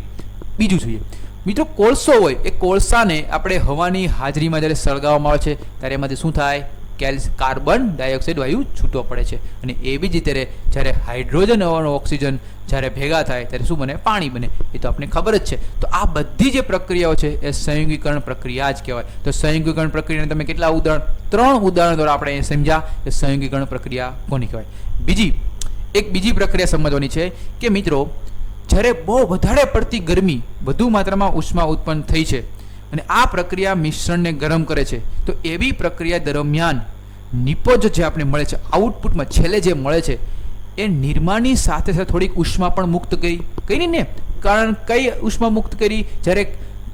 બીજું જોઈએ મિત્રો, કોલસો હોય એ કોલસાને આપણે હવાની હાજરીમાં જ્યારે સળગાવવામાં આવે છે ત્યારે એમાંથી શું થાય, કાર્બન ડાયોક્સાઇડ વાયુ છૂટો પડે છે. અને એવી જ રીતે જ્યારે હાઇડ્રોજન અને ઓક્સિજન જ્યારે ભેગા થાય ત્યારે શું બને, પાણી બને. એ તો આપણે ખબર જ છે. તો આ બધી જે પ્રક્રિયાઓ છે એ સંયોગીકરણ પ્રક્રિયા જ કહેવાય. તો સંયોગીકરણ પ્રક્રિયાને તમે કેટલા ઉદાહરણ, 3 ઉદાહરણ દ્વારા આપણે સમજ્યા કે સંયોગીકરણ પ્રક્રિયા કોની કહેવાય. બીજી પ્રક્રિયા સમજવાની છે કે મિત્રો જ્યારે બહુ વધારે પડતી ગરમી, વધુ માત્રામાં ઉષ્મા ઉત્પન્ન થઈ છે અને આ પ્રક્રિયા મિશ્રણને ગરમ કરે છે, તો એવી પ્રક્રિયા દરમિયાન નિપજ જે આપણે મળે છે, આઉટપુટમાં છેલ્લે જે મળે છે એ નિર્માણની સાથે સાથે થોડીક ઉષ્મા પણ મુક્ત કરી ને. કારણ કઈ ઉષ્મા મુક્ત કરી, જ્યારે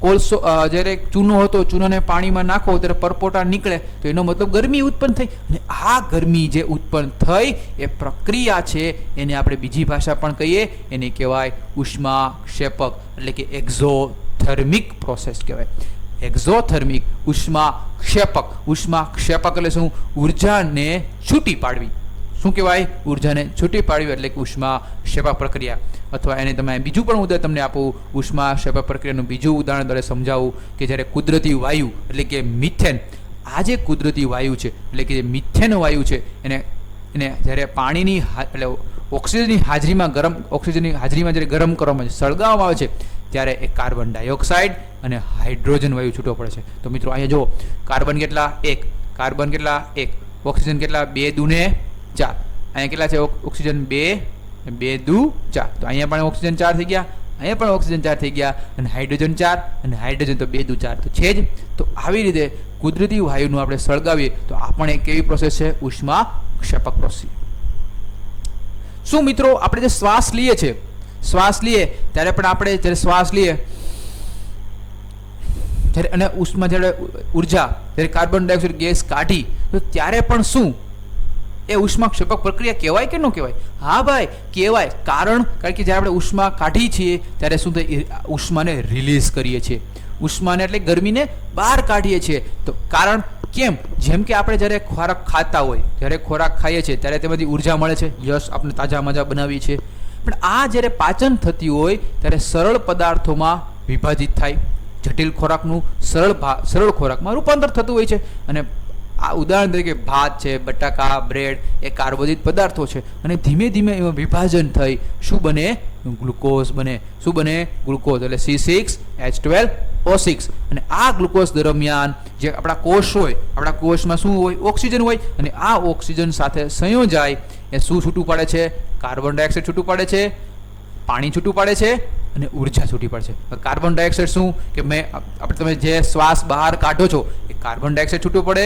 કોલસો જ્યારે ચૂનો હતો, ચૂનાને પાણીમાં નાખો ત્યારે પરપોટા નીકળે, તો એનો મતલબ ગરમી ઉત્પન્ન થઈ. અને આ ગરમી જે ઉત્પન્ન થઈ એ પ્રક્રિયા છે એને આપણે બીજી ભાષા પણ કહીએ, એને કહેવાય ઉષ્માક્ષેપક, એટલે કે એક્ઝોથર્મિક પ્રોસેસ કહેવાય. એક્ઝોથર્મિક ઉષ્માક્ષેપક. ઉષ્માક્ષેપક એટલે શું, ઉર્જાને છૂટી પાડવી. શું કહેવાય, ઉર્જાને છૂટી પાડવી એટલે કે ઉષ્માક્ષેપક પ્રક્રિયા. અથવા એને તમે બીજું પણ ઉદાહરણ તમને આપું, ઉષ્માક્ષેપક પ્રક્રિયાનું બીજું ઉદાહરણ દ્વારા સમજાવું કે જ્યારે કુદરતી વાયુ એટલે કે મિથેન, આ જે કુદરતી વાયુ છે એટલે કે જે મિથેન વાયુ છે એને જ્યારે પાણીની એટલે ઓક્સિજનની હાજરીમાં જ્યારે ગરમ કરવામાં આવે, સળગાવવામાં આવે છે ત્યારે એ કાર્બન ડાયોક્સાઇડ અને હાઇડ્રોજન વાયુ છૂટો પડે છે. તો મિત્રો અહીંયા જુઓ, કાર્બન કેટલા, 1, કાર્બન કેટલા, 1, ઓક્સિજન કેટલા, 2 દુને 4. અહીંયા કેટલા છે ઓક્સિજન 2 2 2 4. તો અહીંયા પણ ઓક્સિજન 4 થઈ ગયા, અહીંયા પણ ઓક્સિજન 4 થઈ ગયા, અને હાઇડ્રોજન 4, અને હાઇડ્રોજન તો 2 2 4 તો છે જ. તો આવી રીતે કુદરતી વાયુનું આપણે સળગાવીએ તો આ પણ એક કેવી પ્રોસેસ છે? ઉષ્મા ક્ષેપક પ્રોસેસ. શું મિત્રો આપણે જે શ્વાસ લઈએ છીએ, શ્વાસ લઈએ ત્યારે પણ આપણે જ્યારે શ્વાસ લઈએ જ્યારે અને ઉષ્મા જ્યારે ઉર્જા જ્યારે કાર્બન ડાયોક્સાઇડ ગેસ કાઢી તો ત્યારે પણ શું એ ઉષ્માક્ષેપક પ્રક્રિયા કહેવાય કે ન કહેવાય? હા ભાઈ કહેવાય. કારણ કે જ્યારે આપણે ઉષ્મા કાઢી છીએ ત્યારે શું થાય? ઉષ્માને રિલીઝ કરીએ છીએ, ઉષ્માને એટલે ગરમીને બહાર કાઢીએ છીએ. તો કારણ કેમ? જેમ કે આપણે જ્યારે ખોરાક ખાતા હોય, જ્યારે ખોરાક ખાઈએ છીએ ત્યારે તેમાંથી ઉર્જા મળે છે, યશ આપણે તાજા માજા બનાવીએ છીએ. પણ આ જ્યારે પાચન થતી હોય ત્યારે સરળ પદાર્થોમાં વિભાજિત થાય, જટિલ ખોરાકનું સરળ ખોરાકમાં રૂપાંતર થતું હોય છે. અને આ ઉદાહરણ તરીકે ભાત છે, બટાકા, બ્રેડ એ કાર્બોદિત પદાર્થો છે, અને ધીમે ધીમે એમાં વિભાજન થઈ શું બને? ગ્લુકોઝ બને. શું બને? ગ્લુકોઝ. એટલે C6H12O6. અને આ ગ્લુકોઝ દરમિયાન જે આપણા કોષ હોય, આપણા કોષમાં શું હોય? ઓક્સિજન હોય, અને આ ઓક્સિજન સાથે સંયોજાય એ શું છૂટું પાડે છે? કાર્બન ડાયોક્સાઇડ છૂટું પાડે છે, પાણી છૂટું પાડે છે, અને ઉર્જા છૂટી પડે છે. કાર્બન ડાયોક્સાઇડ શું કે તમે જે શ્વાસ બહાર કાઢો છો એ કાર્બન ડાયોક્સાઇડ છૂટું પડે,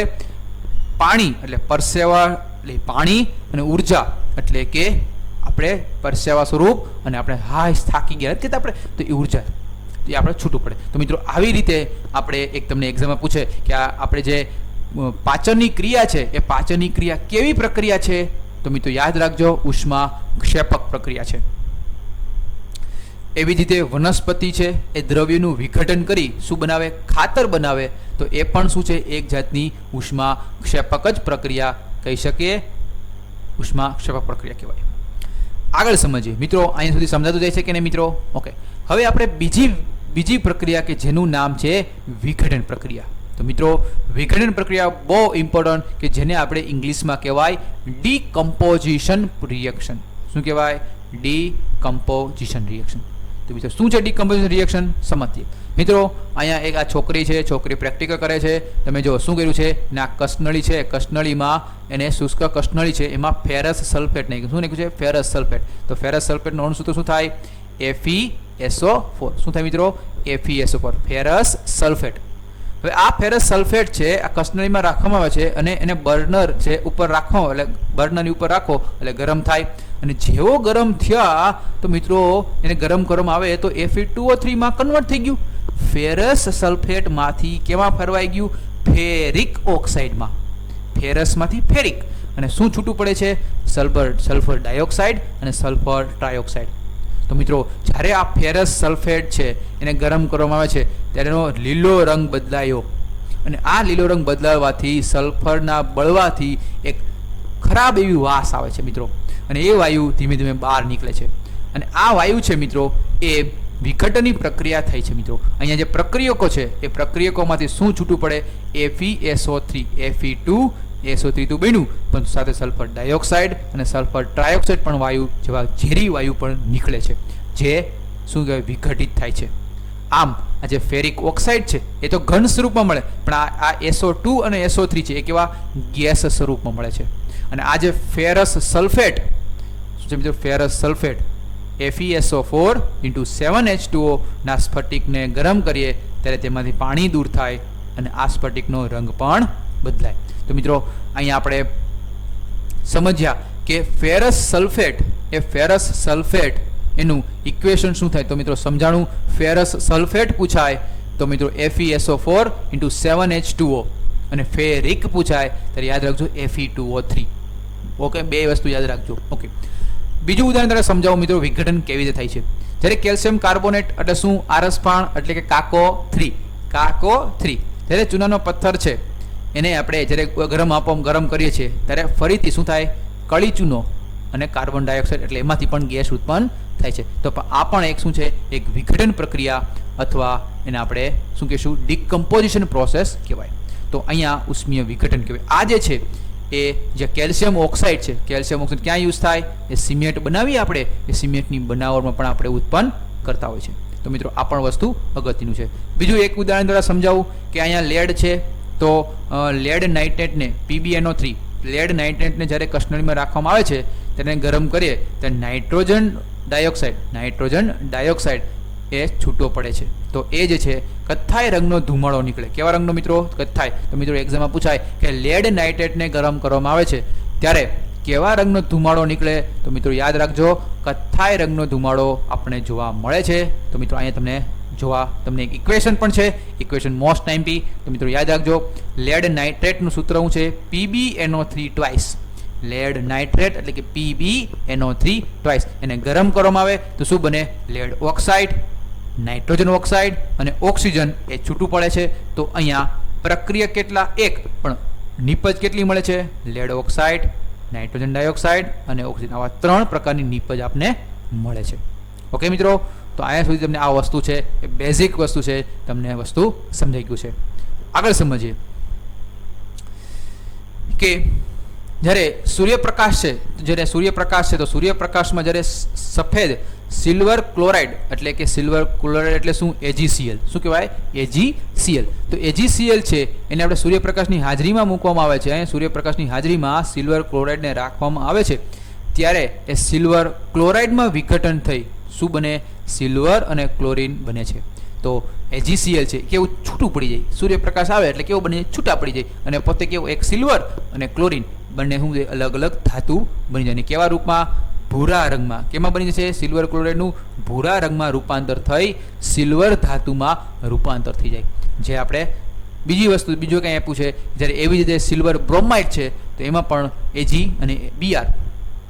પાણી એટલે પરસેવા એટલે પાણી, અને ઉર્જા એટલે કે આપણે પરસેવા સ્વરૂપ અને આપણે થાકી ગયા કે આપણે તો એ ઉર્જા એ આપણે છૂટું પડે. તો મિત્રો આવી રીતે આપણે એક તમને એક્ઝામમાં પૂછે કે આપણે જે પાચનની ક્રિયા છે એ પાચનની ક્રિયા કેવી પ્રક્રિયા છે? તો મિત્રો યાદ રાખજો, ઉષ્મા ક્ષેપક પ્રક્રિયા છે. એવી જ રીતે વનસ્પતિ છે એ દ્રવ્યનું વિઘટન કરી શું બનાવે? ખાતર બનાવે. તો એ પણ શું છે? એક જાતની ઉષ્મા ક્ષેપક જ પ્રક્રિયા કહી શકીએ, ઉષ્મા ક્ષેપક પ્રક્રિયા કહેવાય. આગળ સમજીએ મિત્રો, અહીંયા સુધી સમજાતું જાય છે કે નહીં મિત્રો? ઓકે, હવે આપણે બીજી પ્રક્રિયા કે જેનું નામ છે વિઘટન પ્રક્રિયા. તો મિત્રો વિઘટન પ્રક્રિયા બહુ ઇમ્પોર્ટન્ટ કે જેને આપણે ઇંગ્લિશમાં કહેવાય ડીકમ્પોઝિશન રિએક્શન. શું કહેવાય? Decomposition reaction. તો મિત્રો શું છે ડીકમ્પોઝિશન રિએક્શન? સમજીએ મિત્રો. અહીંયા એક આ છોકરી છે, છોકરી પ્રેક્ટિકલ કરે છે. તમે જો શું કર્યું છે, ને આ કસનળી છે, કસનળીમાં એને શુષ્ક કસનળી છે, એમાં ફેરસ સલ્ફેટ નાખ્યું. શું નાખ્યું છે? Ferrous sulphate. તો ફેરસ સલ્ફેટનો અણુ શું થાય? FeSO4. શું થાય મિત્રો? FeSO4, ferrous sulphate. હવે આ ફેરસ સલ્ફેટ છે આ કસનળીમાં રાખવામાં આવે છે, અને એને બર્નર છે ઉપર રાખો, એટલે બર્નરની ઉપર રાખો એટલે ગરમ થાય. અને જેવો ગરમ થયા તો મિત્રો એને ગરમ કરવામાં આવે તો Fe2O3 માં કન્વર્ટ થઈ ગયું. ફેરસ સલ્ફેટમાંથી કેમાં ફેરવાઈ ગયું? ફેરિક ઓક્સાઇડમાં. ફેરસમાંથી ફેરિક. અને શું છૂટું પડે છે? સલ્ફર ડાયોક્સાઇડ અને સલ્ફર ટ્રાયોક્સાઇડ. તો મિત્રો જ્યારે આ ફેરસ સલ્ફેટ છે એને ગરમ કરવામાં આવે છે ત્યારે એનો લીલો રંગ બદલાયો, અને આ લીલો રંગ બદલાવાથી સલ્ફરના બળવાથી એક ખરાબ એવી વાસ આવે છે મિત્રો, અને એ વાયુ ધીમે ધીમે બહાર નીકળે છે. અને આ વાયુ છે મિત્રો એ વિઘટનની પ્રક્રિયા થઈ છે મિત્રો. અહીંયા જે પ્રક્રિયકો છે એ પ્રક્રિયકોમાંથી શું છૂટું પડે? FeSO3, Fe2SO3 તો બન્યું, પણ સાથે સલ્ફર ડાયોક્સાઇડ અને સલ્ફર ટ્રાયોક્સાઇડ પણ વાયુ જેવા ઝેરી વાયુ પણ નીકળે છે, જે શું કહેવાય? વિઘટિત થાય છે. આમ આ જે ફેરિક ઓક્સાઇડ છે એ તો ઘન સ્વરૂપમાં મળે, પણ આ SO2 અને SO3 છે એ કેવા? ગેસ સ્વરૂપમાં મળે છે. અને આ જે ફેરસ સલ્ફેટ શું છે મિત્રો? ફેરસ સલ્ફેટ FeSO4 × 7H2O ના સ્ફટિકને ગરમ કરીએ ત્યારે તેમાંથી પાણી દૂર થાય અને આ સ્ફટિકનો રંગ પણ બદલાય. તો મિત્રો અહીંયા આપણે સમજ્યા કે ફેરસ સલ્ફેટ એનું ઇક્વેશન શું થાય? તો મિત્રો સમજાણું. ફેરસ સલ્ફેટ પૂછાય તો મિત્રો FeSO4 × 7H2O, અને ફેરિક પૂછાય ત્યારે યાદ રાખજો Fe2O3. ઓકે, બે વસ્તુ યાદ રાખજો. ઓકે, બીજું ઉદાહરણ તમને સમજાવું મિત્રો વિઘટન કેવી રીતે થાય છે. જ્યારે કેલ્શિયમ કાર્બોનેટ એટલે શું? આરસપાણ એટલે કે કાકો 3. જ્યારે ચૂનાનો પથ્થર છે એને આપણે જ્યારે ગરમ કરીએ છીએ ત્યારે ફરીથી શું થાય? કળી ચૂનો અને કાર્બન ડાયોક્સાઇડ એટલે એમાંથી પણ ગેસ ઉત્પન્ન થાય છે. તો આ પણ એક શું છે? એક વિઘટન પ્રક્રિયા, અથવા એને આપણે શું કહીશું? ડીકમ્પોઝિશન પ્રોસેસ કહેવાય. તો અહીંયા ઉષ્મીય વિઘટન કહેવાય. આ જે છે એ જે કેલ્શિયમ ઓક્સાઇડ છે, કેલ્શિયમ ઓક્સાઇડ ક્યાં યુઝ થાય? એ સિમેન્ટ બનાવીએ આપણે, એ સિમેન્ટની બનાવટમાં પણ આપણે ઉત્પન્ન કરતા હોય છે. તો મિત્રો આ પણ વસ્તુ અગત્યનું છે. બીજું એક ઉદાહરણ દ્વારા સમજાવું કે અહીંયા લેડ છે, તો લેડ નાઇટ્રેટને PbNO3 લેડ નાઇટ્રેટને જ્યારે કસ્ટનળીમાં રાખવામાં આવે છે તેને ગરમ કરીએ તો નાઇટ્રોજન ડાયોક્સાઇડ એ છૂટો પડે છે. તો એ જે છે કથ્થાઈ રંગનો ધુમાડો નીકળે. કેવા રંગનો મિત્રો? કથ્થાઈ. તો મિત્રો એક્ઝામમાં પૂછાય કે લેડ નાઇટ્રેટને ગરમ કરવામાં આવે છે ત્યારે કેવા રંગનો ધુમાડો નીકળે? તો મિત્રો યાદ રાખજો, કથ્થાઈ રંગનો ધુમાડો આપણે જોવા મળે છે. તો મિત્રો અહીંયા તમને એક ઇક્વેશન પણ છે, ઇક્વેશન મોસ્ટ ટાઈમ. તો મિત્રો યાદ રાખજો, લેડ નાઇટ્રેટનું સૂત્ર શું છે? PbNO3 twice. લેડ નાઇટ્રેટ એટલે કે PbNO3 ટ્વાઇસ. એને ગરમ કરવામાં આવે તો શું બને? લેડ ઓક્સાઇડ, નાઇટ્રોજન ઓક્સાઇડ અને ઓક્સિજન એ છૂટું પડે છે. તો અહીંયા પ્રક્રિયા કેટલા? એક, પણ નિપજ કેટલી મળે છે? લેડ ઓક્સાઇડ, નાઇટ્રોજન ડાયોક્સાઇડ અને ઓક્સિજન. આવા 3 પ્રકારની નિપજ આપને મળે છે. ઓકે મિત્રો, તો અહીંયા સુધી તમને આ વસ્તુ છે એ બેઝિક વસ્તુ છે, તમને વસ્તુ સમજાઈ ગયું છે. આગળ સમજીએ કે જ્યારે સૂર્યપ્રકાશ છે તો સૂર્યપ્રકાશમાં જ્યારે સફેદ સિલ્વર ક્લોરાઇડ એટલે શું? AgCl. શું કહેવાય? AgCl. તો AgCl છે એને આપણે સૂર્યપ્રકાશની હાજરીમાં મૂકવામાં આવે છે. અહીંયા સૂર્યપ્રકાશની હાજરીમાં સિલ્વર ક્લોરાઇડને રાખવામાં આવે છે ત્યારે એ સિલ્વર ક્લોરાઇડમાં વિઘટન થઈ શું બને? સિલ્વર અને ક્લોરીન બને છે. તો AgCl છે કેવું? છૂટું પડી જાય. સૂર્યપ્રકાશ આવે એટલે કેવું બને? છૂટા પડી જાય. અને પોતે કેવું? એક સિલ્વર અને ક્લોરીન બંને શું અલગ અલગ ધાતુ બની જાય. અને કેવા રૂપમાં? ભૂરા રંગમાં. કેમાં બની જશે? સિલ્વર ક્લોરાઇડનું ભૂરા રંગમાં રૂપાંતર થઈ સિલ્વર ધાતુમાં રૂપાંતર થઈ જાય. જે આપણે બીજું કંઈ આપ્યું છે, જ્યારે એવી રીતે સિલ્વર બ્રોમાઇડ છે તો એમાં પણ Ag અને Br,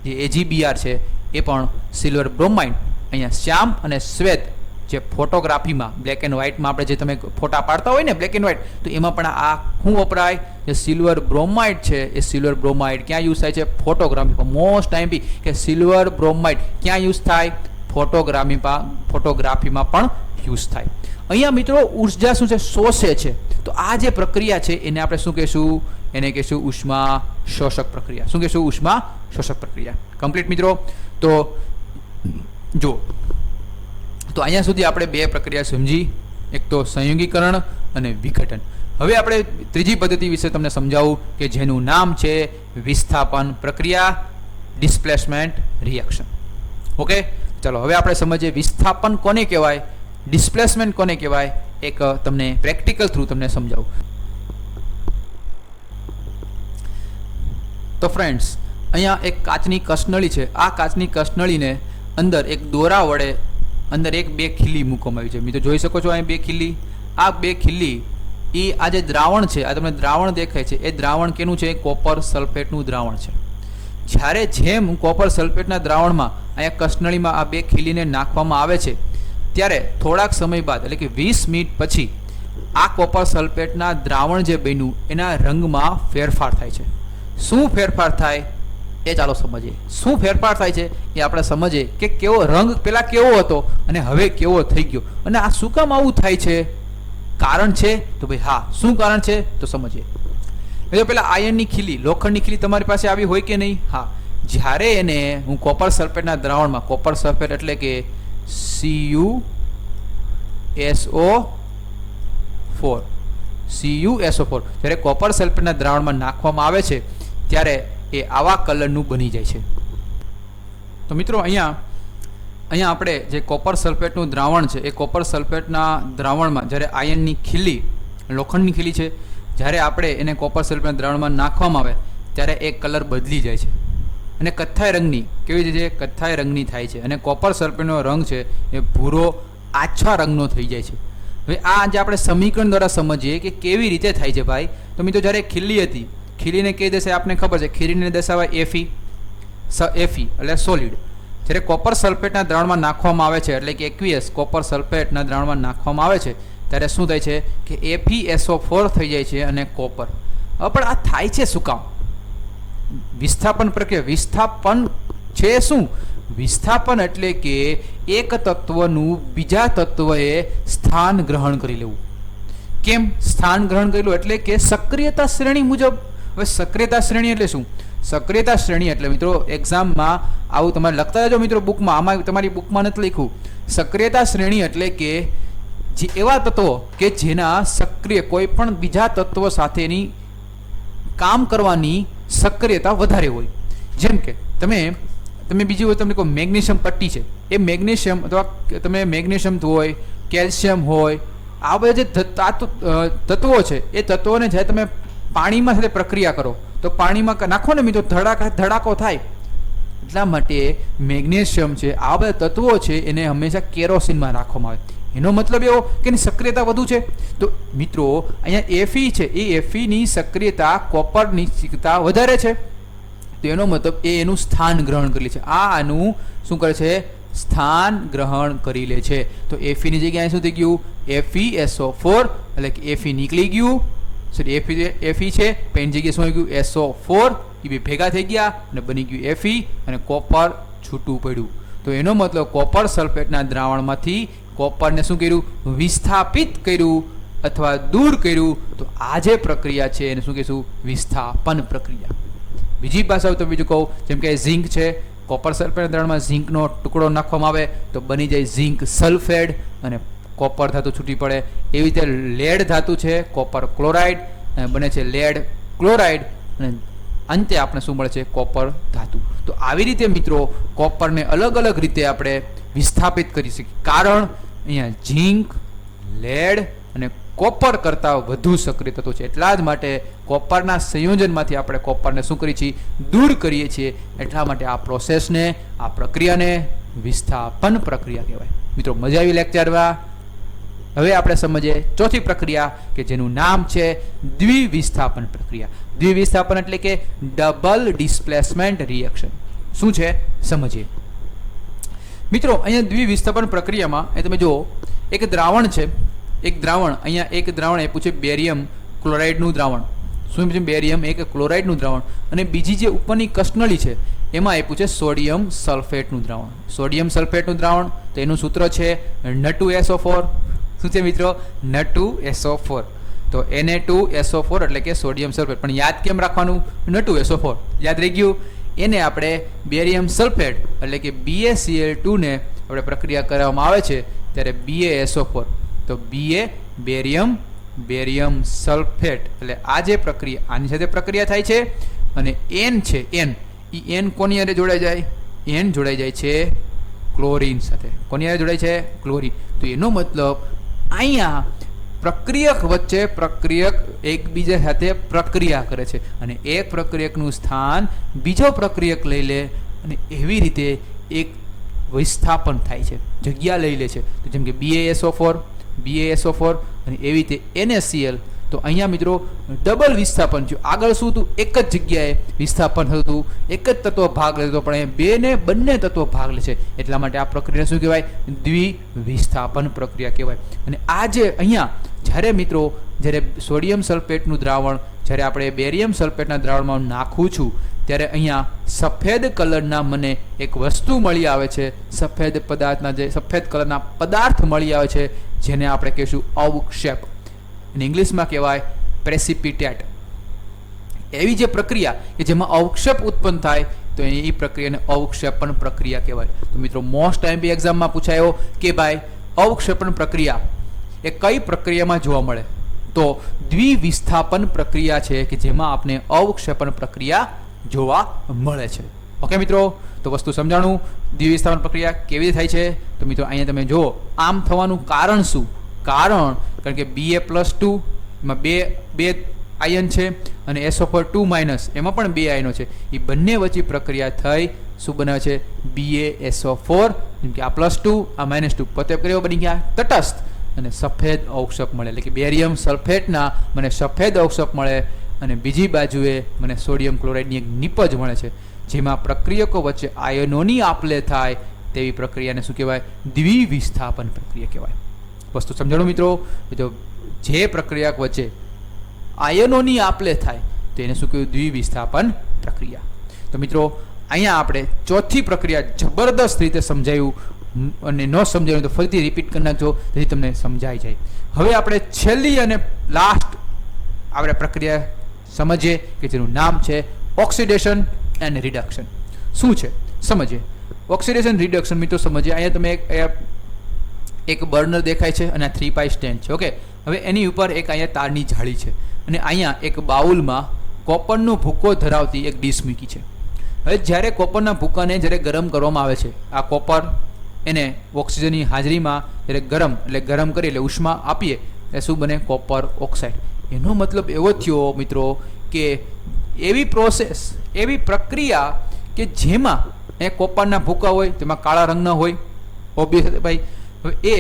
જે AgBr છે એ પણ સિલ્વર બ્રોમાઇડ. અહીંયા શ્યામ અને શ્વેત જે ફોટોગ્રાફીમાં બ્લેક એન્ડ વ્હાઇટમાં આપણે જે તમે ફોટા પાડતા હોય ને બ્લેક એન્ડ વ્હાઇટ, તો એમાં પણ આ શું વપરાય? જે સિલ્વર બ્રોમાઇડ છે એ સિલ્વર બ્રોમાઇડ ક્યાં યુઝ થાય છે? ફોટોગ્રાફીમાં. મોસ્ટ ટાઈમ કે સિલ્વર બ્રોમાઇડ ક્યાં યુઝ થાય? ફોટોગ્રાફીમાં પણ યુઝ થાય. અહીંયા મિત્રો ઉર્જા શું છે? શોષે છે. તો આ જે પ્રક્રિયા છે એને આપણે શું કહેશું? એને કહેશું ઉષ્મા શોષક પ્રક્રિયા. શું કહેશું? ઉષ્મા શોષક પ્રક્રિયા. કમ્પ્લીટ મિત્રો. તો જો તો અહીંયા સુધી આપણે 2 પ્રક્રિયા સમજી, એક તો સંયોગીકરણ અને વિઘટન. હવે આપણે ત્રીજી પદ્ધતિ વિશે તમને સમજાવું કે જેનું નામ છે વિસ્થાપન પ્રક્રિયા, ડિસ્પ્લેસમેન્ટ રિએક્શન. ઓકે, ચાલો હવે આપણે સમજીએ વિસ્થાપન કોને કહેવાય, ડિસ્પ્લેસમેન્ટ કોને કહેવાય. એક તમને પ્રેક્ટિકલ થ્રુ તમને સમજાવું. તો ફ્રેન્ડ્સ, અહીંયા એક કાચની કસનળી છે. આ કાચની કસનળીને અંદર એક દોરા વડે અંદર 2 ખીલી મૂકવામાં આવી છે. મિત્રો જોઈ શકો છો અહીં 2 ખીલી. આ 2 ખીલી એ આ જે દ્રાવણ છે, આ તમને દ્રાવણ દેખાય છે, એ દ્રાવણ કેનું છે? કોપર સલ્ફેટનું દ્રાવણ છે. જ્યારે જેમ કોપર સલ્ફેટના દ્રાવણમાં અહીંયા કસનળીમાં આ 2 ખીલીને નાખવામાં આવે છે ત્યારે થોડાક સમય બાદ એટલે કે 20 મિનિટ પછી આ કોપર સલ્ફેટના દ્રાવણ જે બન્યું એના રંગમાં ફેરફાર થાય છે. શું ફેરફાર થાય એ ચાલો સમજીએ. શું ફેરફાર થાય છે એ આપણે સમજીએ કે કેવો રંગ પહેલા કેવો હતો અને હવે કેવો થઈ ગયો, અને આ શું કામ આવું થાય છે? કારણ છે? તો ભાઈ હા, શું કારણ છે તો સમજીએ. પહેલા આયર્નની ખીલી, લોખંડની ખીલી તમારી પાસે આવી હોય કે નહીં? હા. જ્યારે એને હું કોપર સલ્ફેટના દ્રાવણમાં, કોપર સલ્ફેટ એટલે કે CuSO4 જ્યારે કોપર સલ્ફેટના દ્રાવણમાં નાખવામાં આવે છે ત્યારે એ આવા કલરનું બની જાય છે. તો મિત્રો અહીંયા આપણે જે કોપર સલ્ફેટનું દ્રાવણ છે એ કોપર સલ્ફેટના દ્રાવણમાં જ્યારે આયર્નની ખીલી, લોખંડની ખીલી છે, જ્યારે આપણે એને કોપર સલ્ફેટના દ્રાવણમાં નાખવામાં આવે ત્યારે એ કલર બદલી જાય છે અને કથ્થાઈ રંગની, કેવી રીતે? કથ્થાઈ રંગની થાય છે. અને કોપર સલ્ફેટનો રંગ છે એ ભૂરો આછા રંગનો થઈ જાય છે. હવે આ જે આપણે સમીકરણ દ્વારા સમજીએ કે કેવી રીતે થાય છે ભાઈ. તો મિત્રો જ્યારે ખીલી હતી, ખીલીને કઈ દશે આપને ખબર છે? ખીલીને દર્શાવાય Fe એટલે સોલિડ. જ્યારે કોપર સલ્ફેટના દ્રાવણમાં નાખવામાં આવે છે એટલે કે એક્વિયસ કોપર સલ્ફેટના દ્રાવણમાં નાખવામાં આવે છે ત્યારે શું થાય છે કે FeSO4 થઈ જાય છે અને કોપર. હવે પણ આ થાય છે શું કામ? વિસ્થાપન પ્રક્રિયા. વિસ્થાપન છે શું? વિસ્થાપન એટલે કે એક તત્વનું બીજા તત્વએ સ્થાન ગ્રહણ કરી લેવું. કેમ સ્થાન ગ્રહણ કરેલું? એટલે કે સક્રિયતા શ્રેણી મુજબ. હવે સક્રિયતા શ્રેણી એટલે શું? સક્રિયતા શ્રેણી એટલે મિત્રો એક્ઝામમાં આવું તમારે લખતા જજો મિત્રો બુકમાં. આમાં તમારી બુકમાં નથી લખ્યું. સક્રિયતા શ્રેણી એટલે કે જે એવા તત્વો કે જેના સક્રિય કોઈ પણ બીજા તત્વ સાથેની કામ કરવાની સક્રિયતા વધારે હોય. જેમ કે તમે બીજી હોય તમને કહો મેગ્નેશિયમ પટ્ટી છે, એ મેગ્નેશિયમ અથવા તમે મેગ્નેશિયમ હોય, કેલ્શિયમ હોય, આ બધા જે તત્વો છે એ તત્વોને જ્યારે તમે પાણીમાં સાથે પ્રક્રિયા કરો તો પાણીમાં નાખો ને મિત્રો ધડાકો થાય. એટલા માટે મેગ્નેશિયમ છે, આ બધા તત્વો છે એને હંમેશા કેરોસીનમાં રાખવામાં આવે. એનો મતલબ એવો કે એની સક્રિયતા વધુ છે. તો મિત્રો અહીંયા Fe છે, એ Feની સક્રિયતા કોપરની સક્રિયતા વધારે છે. તો એનો મતલબ એ એનું સ્થાન ગ્રહણ કરી લે છે. આનું શું કરે છે? સ્થાન ગ્રહણ કરી લે છે. તો Feની જગ્યાએ શું થઈ ગયું? FeSO4 એટલે કે Fe નીકળી ગયું. સોરી Fe છે પણ એની જગ્યાએ શું આવી ગયું? SO4. એ બે ભેગા થઈ ગયા અને બની ગયું Fe અને કોપર છૂટું પડ્યું. તો એનો મતલબ કોપર સલ્ફેટના દ્રાવણમાંથી કોપરને શું કર્યું? વિસ્થાપિત કર્યું અથવા દૂર કર્યું. તો આ જે પ્રક્રિયા છે એને શું કહીશું? વિસ્થાપન પ્રક્રિયા. બીજી ભાષામાં તો બીજું કહું, જેમ કે ઝીંક છે, કોપર સલ્ફેટના દ્રાવણમાં ઝીંકનો ટુકડો નાખવામાં આવે તો બની જાય ઝીંક સલ્ફેટ અને કોપર ધાતુ છૂટી પડે. એવી રીતે લેડ ધાતુ છે, કોપર ક્લોરાઇડ અને બને છે લેડ ક્લોરાઇડ અને અંતે આપણે શું મળે છે? કોપર ધાતુ. તો આવી રીતે મિત્રો કોપરને અલગ અલગ રીતે આપણે વિસ્થાપિત કરી શકીએ. કારણ અહીંયા ઝીંક, લેડ અને કોપર કરતાં વધુ સક્રિય તત્વો છે. એટલા જ માટે કોપરના સંયોજનમાંથી આપણે કોપરને શું કરીએ છીએ? દૂર કરીએ છીએ. એટલા માટે આ પ્રોસેસને, આ પ્રક્રિયાને વિસ્થાપન પ્રક્રિયા કહેવાય. મિત્રો મજા આવી લેક્ચરમાં? હવે આપણે સમજીએ ચોથી પ્રક્રિયા કે જેનું નામ છે દ્વિવિસ્થાપન પ્રક્રિયા. દ્વિવિસ્થાપન એટલે કે ડબલ ડિસ્પ્લેસમેન્ટ રિએક્શન. શું છે સમજીએ. મિત્રો અહીંયા દ્વિવિસ્થાપન પ્રક્રિયામાં એ તમે જુઓ, એક દ્રાવણ છે, એક દ્રાવણ અહીંયા એક દ્રાવણ આપ્યું છે બેરિયમ ક્લોરાઇડનું દ્રાવણ. શું છે? બેરિયમ એક ક્લોરાઇડનું દ્રાવણ. અને બીજી જે ઉપરની કસનળી છે એમાં આપ્યું છે સોડિયમ સલ્ફેટનું દ્રાવણ. સોડિયમ સલ્ફેટનું દ્રાવણ તો એનું સૂત્ર છે N2SO4. શું છે મિત્રો? N2SO4. તો Na2SO4 એટલે કે સોડિયમ સલ્ફેટ. પણ યાદ કેમ રાખવાનું? N2SO4 યાદ રહી ગયું. એને આપણે બેરિયમ સલ્ફેટ એટલે કે BaCl2 ને આપણે પ્રક્રિયા કરવામાં આવે છે ત્યારે BaSO4. તો બેરિયમ સલ્ફેટ એટલે આ જે પ્રક્રિયા આની સાથે પ્રક્રિયા થાય છે. અને N છે N કોની સાથે જોડાઈ જાય? N જોડાઈ જાય છે ક્લોરીન સાથે. કોની સાથે જોડાય છે? ક્લોરીન. તો એનો મતલબ અહીંયા પ્રક્રિયક વચ્ચે પ્રક્રિયક એકબીજા સાથે પ્રક્રિયા કરે છે અને એક પ્રક્રિયકનું સ્થાન બીજો પ્રક્રિયક લઈ લે અને એવી રીતે એક વિસ્થાપન થાય છે, જગ્યા લઈ લે છે. તો જેમ કે BaSO4 અને એવી રીતે NaCl. તો અહીંયા મિત્રો ડબલ વિસ્થાપન થયું. આગળ શું હતું? એક જ જગ્યાએ વિસ્થાપન થતું હતું, એક જ તત્વ ભાગ લેતો, પણ બંને તત્વો ભાગ લે છે. એટલા માટે આ પ્રક્રિયા શું કહેવાય? દ્વિવિસ્થાપન પ્રક્રિયા કહેવાય. અને આ જે અહીંયા જ્યારે સોડિયમ સલ્ફેટનું દ્રાવણ જ્યારે આપણે બેરિયમ સલ્ફેટના દ્રાવણમાં નાખું છું ત્યારે અહીંયા સફેદ કલરના મને એક વસ્તુ મળી આવે છે. સફેદ કલરના પદાર્થ મળી આવે છે જેને આપણે કહીશું અવક્ષેપ. ઇંગ્લિશમાં કહેવાય પ્રેસિપિટેટ. એવી જે પ્રક્રિયા કે જેમાં અવક્ષેપ ઉત્પન્ન થાય તો એ પ્રક્રિયાને અવક્ષેપણ પ્રક્રિયા કહેવાય. તો મિત્રો મોસ્ટ ટાઈમ બી એક્ઝામમાં પૂછાયો કે ભાઈ અવક્ષેપણ પ્રક્રિયા એ કઈ પ્રક્રિયામાં જોવા મળે? તો દ્વિવિસ્થાપન પ્રક્રિયા છે કે જેમાં આપણે અવક્ષેપણ પ્રક્રિયા જોવા મળે છે. ઓકે મિત્રો, તો વસ્તુ સમજાણું. દ્વિવિસ્થાપન પ્રક્રિયા કેવી રીતે થાય છે? તો મિત્રો અહીંયા તમે જુઓ, આમ થવાનું કારણ શું? કારણ કે Ba+2 એમાં બે આયન છે અને SO4 2- એમાં પણ બે આયનો છે. એ બંને વચ્ચે પ્રક્રિયા થઈ શું બનાવે છે? BaSO4. જેમ કે આ +2 આ -2 પોતે કર્યો બની ગયા તટસ્થ અને સફેદ અવક્ષેપ મળે. એટલે કે બેરિયમ સલ્ફેટના મને સફેદ અવક્ષેપ મળે અને બીજી બાજુએ મને સોડિયમ ક્લોરાઇડની એક નિપજ મળે છે જેમાં પ્રક્રિયકો વચ્ચે આયનોની આપલે થાય તેવી પ્રક્રિયાને શું કહેવાય? દ્વિવિસ્થાપન પ્રક્રિયા કહેવાય. વસ્તુ સમજાણું મિત્રો? તો જે પ્રક્રિયા વચ્ચે આયનોની આપલે થાય તો એને શું કહેવાય? દ્વિવિસ્થાપન પ્રક્રિયા. તો મિત્રો અહીંયા આપણે ચોથી પ્રક્રિયા જબરદસ્ત રીતે સમજાયું અને ન સમજાયું તો ફરીથી રિપીટ કરી નાખજો જેથી તમને સમજાઈ જાય. હવે આપણે છેલ્લી અને લાસ્ટ આપણે પ્રક્રિયા સમજીએ કે જેનું નામ છે ઓક્સિડેશન એન્ડ રિડક્શન. શું છે સમજીએ. ઓક્સિડેશન રિડક્શન મિત્રો સમજીએ. અહીંયા તમે એક બર્નર દેખાય છે અને 3 પાઈ સ્ટેન્ડ છે. ઓકે, હવે એની ઉપર એક અહીંયા તારની જાળી છે અને અહીંયા એક બાઉલમાં કોપરનો ભૂકો ધરાવતી એક ડીશ મૂકી છે. હવે જ્યારે કોપરના ભૂકાને જ્યારે ગરમ કરવામાં આવે છે, આ કોપર એને ઓક્સિજનની હાજરીમાં જ્યારે ગરમ કરી એટલે ઉષ્મા આપીએ એટલે શું બને? Copper oxide. એનો મતલબ એવો થયો મિત્રો કે એવી પ્રોસેસ, એવી પ્રક્રિયા કે જેમાં એ કોપરના ભૂકા હોય તેમાં કાળા રંગના હોય. ઓબ્વિયસ ભાઈ, હવે એ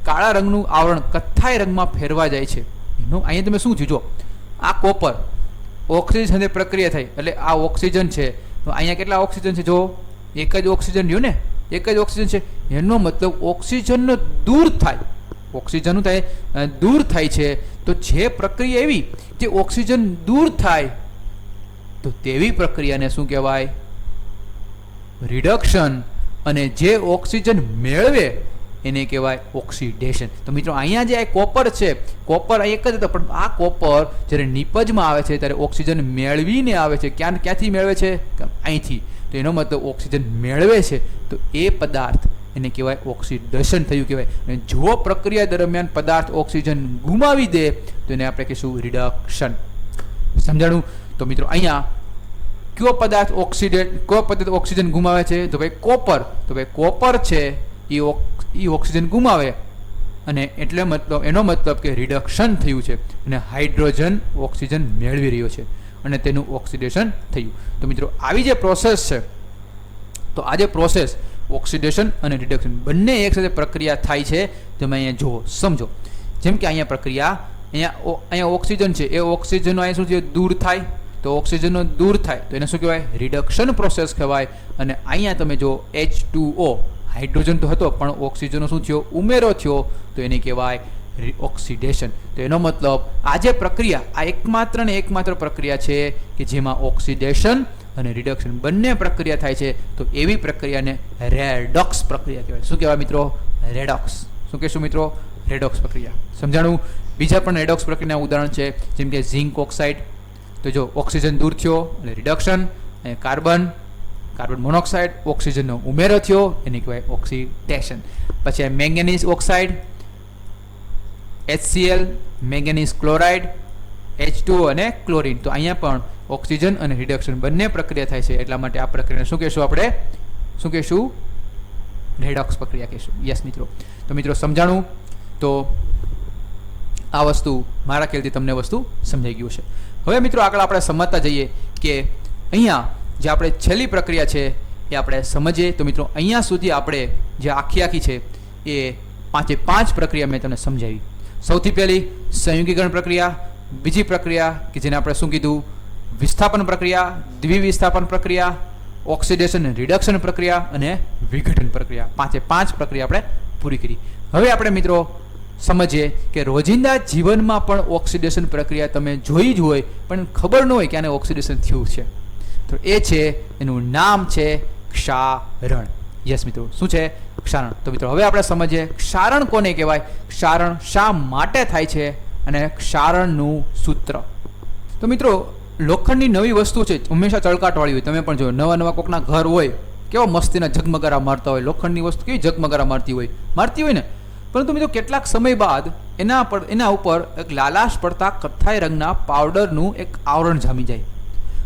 કાળા રંગનું આવરણ કથ્થાઈ રંગમાં ફેરવા જાય છે. એનો અહીંયા તમે શું થયું? જો આ કોપર ઓક્સિજન સાથે પ્રક્રિયા થઈ એટલે આ ઓક્સિજન છે, તો અહીંયા કેટલા ઓક્સિજન છે? જો એક જ ઓક્સિજન રહ્યું ને, એક જ ઓક્સિજન છે. એનો મતલબ ઓક્સિજનનો દૂર થાય, ઓક્સિજનનું થાય દૂર થાય છે. તો જે પ્રક્રિયા એવી જે ઓક્સિજન દૂર થાય તો તેવી પ્રક્રિયાને શું કહેવાય? રિડક્શન. અને જે ઓક્સિજન મેળવે એને કહેવાય ઓક્સિડેશન. તો મિત્રો અહીંયા જે આ કોપર છે, કોપર એક જ હતો, પણ આ કોપર જ્યારે નિપજમાં આવે છે ત્યારે ઓક્સિજન મેળવીને આવે છે. ક્યાંથી મેળવે છે? અહીંથી. તો એનો મતલબ ઓક્સિજન મેળવે છે તો એ પદાર્થ એને કહેવાય ઓક્સિડેશન થયું કહેવાય. અને જો પ્રક્રિયા દરમિયાન પદાર્થ ઓક્સિજન ગુમાવી દે તો એને આપણે કહીશું રિડક્શન. સમજાણું? તો મિત્રો અહીંયા કયો પદાર્થ ઓક્સિજન ગુમાવે છે? તો ભાઈ કોપર. તો ભાઈ કોપર છે એ ઓક્સિજન ગુમાવે અને એટલે મતલબ એનો મતલબ કે રિડક્શન થયું છે અને હાઇડ્રોજન ઓક્સિજન મેળવી રહ્યો છે અને તેનું ઓક્સિડેશન થયું. તો મિત્રો આવી જે પ્રોસેસ છે, તો આ જે પ્રોસેસ ઓક્સિડેશન અને રિડક્શન બંને એક સાથે પ્રક્રિયા થાય છે. તમે અહીંયા જુઓ, સમજો. જેમ કે અહીંયા પ્રક્રિયા, અહીંયા ઓક્સિજન છે, એ ઓક્સિજનનો અહીંયા શું છે? દૂર થાય. તો ઓક્સિજનનો દૂર થાય તો એને શું કહેવાય? રિડક્શન પ્રોસેસ કહેવાય. અને અહીંયા તમે જો H2O, હાઇડ્રોજન તો હતો પણ ઓક્સિજનનો શું થયો? ઉમેરો થયો, તો એને કહેવાય ઓક્સિડેશન. તો એનો મતલબ આ જે પ્રક્રિયા, આ એકમાત્ર ને એકમાત્ર પ્રક્રિયા છે કે જેમાં ઓક્સિડેશન અને રિડક્શન બંને પ્રક્રિયા થાય છે. તો એવી પ્રક્રિયાને રેડોક્સ પ્રક્રિયા કહેવાય. શું કહેવાય મિત્રો? રેડોક્સ. શું કહેશું મિત્રો? રેડોક્સ પ્રક્રિયા. સમજાણું? બીજા પણ રેડોક્સ પ્રક્રિયાના ઉદાહરણ છે, જેમ કે ઝિંક ઓક્સાઇડ. તો જો ઓક્સિજન દૂર થયો એટલે રિડક્શન, અને કાર્બન મોનોક્સાઇડ, ઓક્સિજનનો ઉમેરો થયો એને કહેવાય ઓક્સિડેશન. પછી manganese oxide, HCl, manganese chloride, H2O અને ક્લોરીન. તો અહીંયા પણ ઓક્સિજન અને રિડક્શન બંને પ્રક્રિયા થાય છે. એટલા માટે આ પ્રક્રિયાને શું કહેશું આપણે? શું કહેશું? રેડોક્સ પ્રક્રિયા કહેશું. યસ મિત્રો. તો મિત્રો સમજાણું? તો આ વસ્તુ મારા ખ્યાલથી તમને વસ્તુ સમજાઈ ગયું છે. હવે મિત્રો આગળ આપણે સમજતા જઈએ કે અહીંયા જે આપણે છેલ્લી પ્રક્રિયા છે એ આપણે સમજીએ. તો મિત્રો અહીંયા સુધી આપણે જે આખી છે એ 5 પ્રક્રિયા મેં તમને સમજાવી. સૌથી પહેલી સંયુગીકરણ પ્રક્રિયા, બીજી પ્રક્રિયા કે જેને આપણે શું કીધું? વિસ્થાપન પ્રક્રિયા, દ્વિવિસ્થાપન પ્રક્રિયા, ઓક્સિડેશન રિડક્શન પ્રક્રિયા અને વિઘટન પ્રક્રિયા. 5 પ્રક્રિયા આપણે પૂરી કરી. હવે આપણે મિત્રો સમજીએ કે રોજિંદા જીવનમાં પણ ઓક્સિડેશન પ્રક્રિયા તમે જોઈ જ હોય પણ ખબર ન હોય કે આને ઓક્સિડેશન થયું છે. તો એ છે, એનું નામ છે ક્ષારણ. યસ મિત્રો, શું છે? ક્ષારણ. તો મિત્રો હવે આપણે સમજીએ ક્ષારણ કોને કહેવાય, ક્ષારણ શા માટે થાય છે અને ક્ષારણનું સૂત્ર. તો મિત્રો લોખંડની નવી વસ્તુ છે હંમેશા ચળકાટવાળી હોય. તમે પણ જો નવા કોકના ઘર હોય કેવા મસ્તીના ઝગમગારા મારતા હોય, લોખંડની વસ્તુ કેવી ઝગમગારા મારતી હોય ને. પરંતુ મિત્રો કેટલાક સમય બાદ એના ઉપર એક લાલાશ પડતા કથ્થાઈ રંગના પાવડરનું એક આવરણ જામી જાય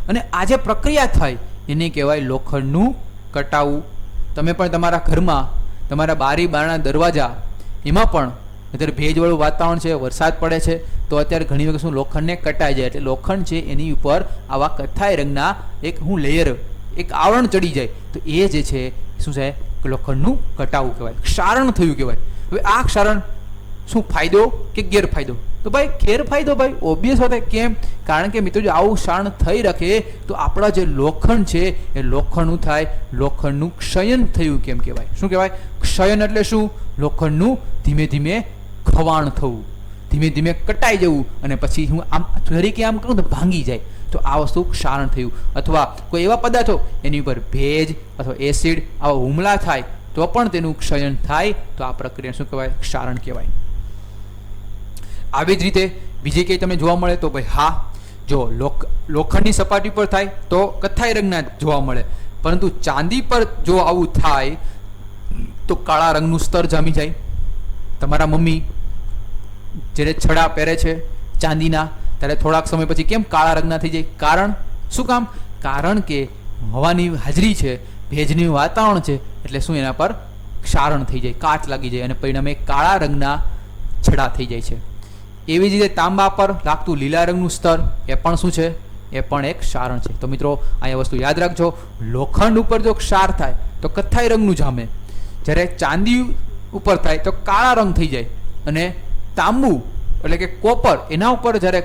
અને આ જે પ્રક્રિયા થાય એને કહેવાય લોખંડનું કટાવું. તમે પણ તમારા ઘરમાં તમારા બારી બારણા દરવાજા એમાં પણ અત્યારે ભેજવાળું વાતાવરણ છે, વરસાદ પડે છે તો અત્યારે ઘણી વખત શું લોખંડને કટાઈ જાય એટલે લોખંડ છે એની ઉપર આવા કથ્થાઈ રંગના લેયર, એક આવરણ ચડી જાય તો એ જે છે શું છે? લોખંડનું કટાવું કહેવાય, ક્ષારણ થયું કહેવાય. હવે આ ક્ષારણ શું ફાયદો કે ગેરફાયદો? તો ભાઈ ગેરફાયદો ભાઈ ઓબ્વિયસ વાત. કેમ? કારણ કે મિત્રો જો આવું ક્ષારણ થઈ રાખે તો આપણા જે લોખંડ છે એ લોખંડનું થાય, લોખંડનું ક્ષયન થયું કેમ કહેવાય. શું કહેવાય? ક્ષયન એટલે શું? લોખંડનું ધીમે ધીમે ખવાણ થવું, ધીમે ધીમે કટાઈ જવું અને પછી હું આમ તરીકે આમ કરું તો ભાંગી જાય. તો આ વસ્તુ ક્ષારણ થયું. અથવા કોઈ એવા પદાર્થો એની ઉપર ભેજ અથવા એસિડ આવા હુમલા થાય તો પણ તેનું ક્ષયન થાય તો આ પ્રક્રિયા શું કહેવાય? ક્ષારણ કહેવાય. આવી જ રીતે બીજી કઈ તમે જોવા મળે તો ભાઈ હા, જો લોખંડની સપાટી પર થાય તો કથ્થાઈ રંગના જોવા મળે, પરંતુ ચાંદી પર જો આવું થાય તો કાળા રંગનું સ્તર જામી જાય. તમારા મમ્મી જ્યારે છડા પહેરે છે ચાંદીના ત્યારે થોડાક સમય પછી કેમ કાળા રંગના થઈ જાય? કારણ શું કામ? કારણ કે હવાની હાજરી છે, ભેજનું વાતાવરણ છે, એટલે શું એના પર ક્ષારણ થઈ જાય, કાટ લાગી જાય અને પરિણામે કાળા રંગના છડા થઈ જાય છે. એવી જ રીતે તાંબા પર લાગતું લીલા રંગનું સ્તર એ પણ શું છે? એ પણ એક ક્ષારણ છે. તો મિત્રો અહીંયા વસ્તુ યાદ રાખજો, લોખંડ ઉપર જો ક્ષાર થાય તો કથ્થાઈ રંગનું જામે, જ્યારે ચાંદી ઉપર થાય તો કાળા રંગ થઈ જાય, અને તાંબુ એટલે કે કોપર એના ઉપર જ્યારે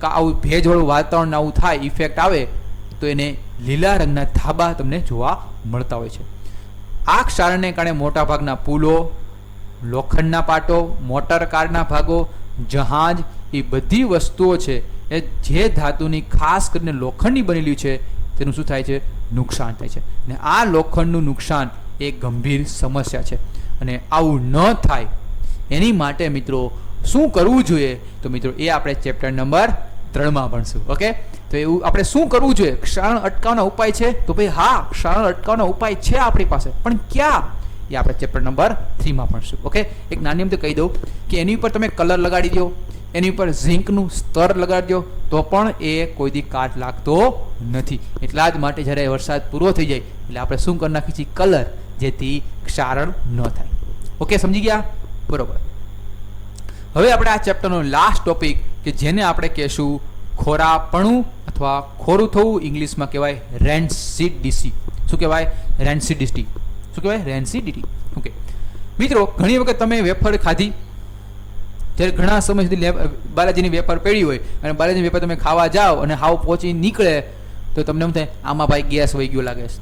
આવું ભેજવાળું વાતાવરણ આવું થાય, ઇફેક્ટ આવે, તો એને લીલા રંગના ધાબા તમને જોવા મળતા હોય છે. આ ક્ષારણને કારણે મોટાભાગના પુલો, લોખંડના પાટો, મોટર કારના ભાગો, જહાજ, એ બધી વસ્તુઓ છે એ જે ધાતુની ખાસ કરીને લોખંડની બનેલી છે તેનું શું થાય છે? નુકસાન થાય છે. અને આ લોખંડનું નુકસાન એ ગંભીર સમસ્યા છે. અને આવું ન થાય એની માટે મિત્રો શું કરવું જોઈએ? તો મિત્રો એ આપણે ચેપ્ટર નંબર 3 ભણશું. ઓકે, તો એવું આપણે શું કરવું જોઈએ? ક્ષારણ અટકાવવાના ઉપાય છે? તો ભાઈ હા, ક્ષારણ અટકાવવાના ઉપાય છે આપણી પાસે, પણ ક્યાં? એ આપણે ચેપ્ટર નંબર 3 ભણશું. ઓકે, એક નાની એમ તો કહી દઉં કે એની ઉપર તમે કલર લગાડી દો, એની ઉપર ઝીંકનું સ્તર લગાડી દો, તો પણ એ કોઈ દી કાટ લાગતો નથી. એટલા જ માટે જ્યારે વરસાદ પૂરો થઈ જાય એટલે આપણે શું કરી નાખીએ છીએ? કલર, જેથી ક્ષારણ ન થાય. ઓકે, સમજી ગયા? બરોબર. હવે આપણે આ ચેપ્ટરનો લાસ્ટ ટોપિક કે જેને આપણે કહેશું ખોરાપણું અથવા ખોરું થવું, ઇંગ્લિશમાં કહેવાય રેન્સિડિટી. શું કહેવાય? રેન્સિડિટી. શું કહેવાય? રેન્સિડિટી. ઓકે મિત્રો, ઘણી વખત તમે વેફર ખાધી, જ્યારે ઘણા સમય સુધી બાલાજીની વેફર પડી હોય અને બાલાજીની વેફર તમે ખાવા જાઓ અને હાવ પહોંચી નીકળે તો તમને એમ થાય આમાં ભાઈ ગેસ વહી ગયો લાગે છે,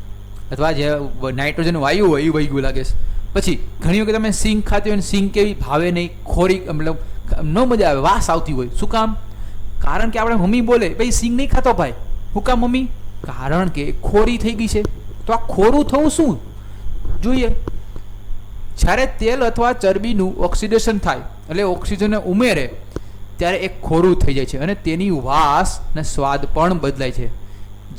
અથવા જે નાઇટ્રોજન વાયુ હોય એ વહી ગયું લાગે છે. પછી ઘણી વખત તમે સિંગ ખાતી હોય, સિંગ કેવી ભાવે નહીં, ખોરી મતલબ ન મજા આવે, વાસ આવતી હોય. શું કામ? કારણ કે આપણે મમ્મી બોલે ભાઈ સિંગ નહીં ખાતો ભાઈ. શું કામ મમ્મી? કારણ કે ખોરી થઈ ગઈ છે. તો આ ખોરું થવું શું જોઈએ? જ્યારે તેલ અથવા ચરબીનું ઓક્સિડેશન થાય એટલે ઓક્સિજનને ઉમેરે ત્યારે એક ખોરું થઈ જાય છે અને તેની વાસ અને સ્વાદ પણ બદલાય છે.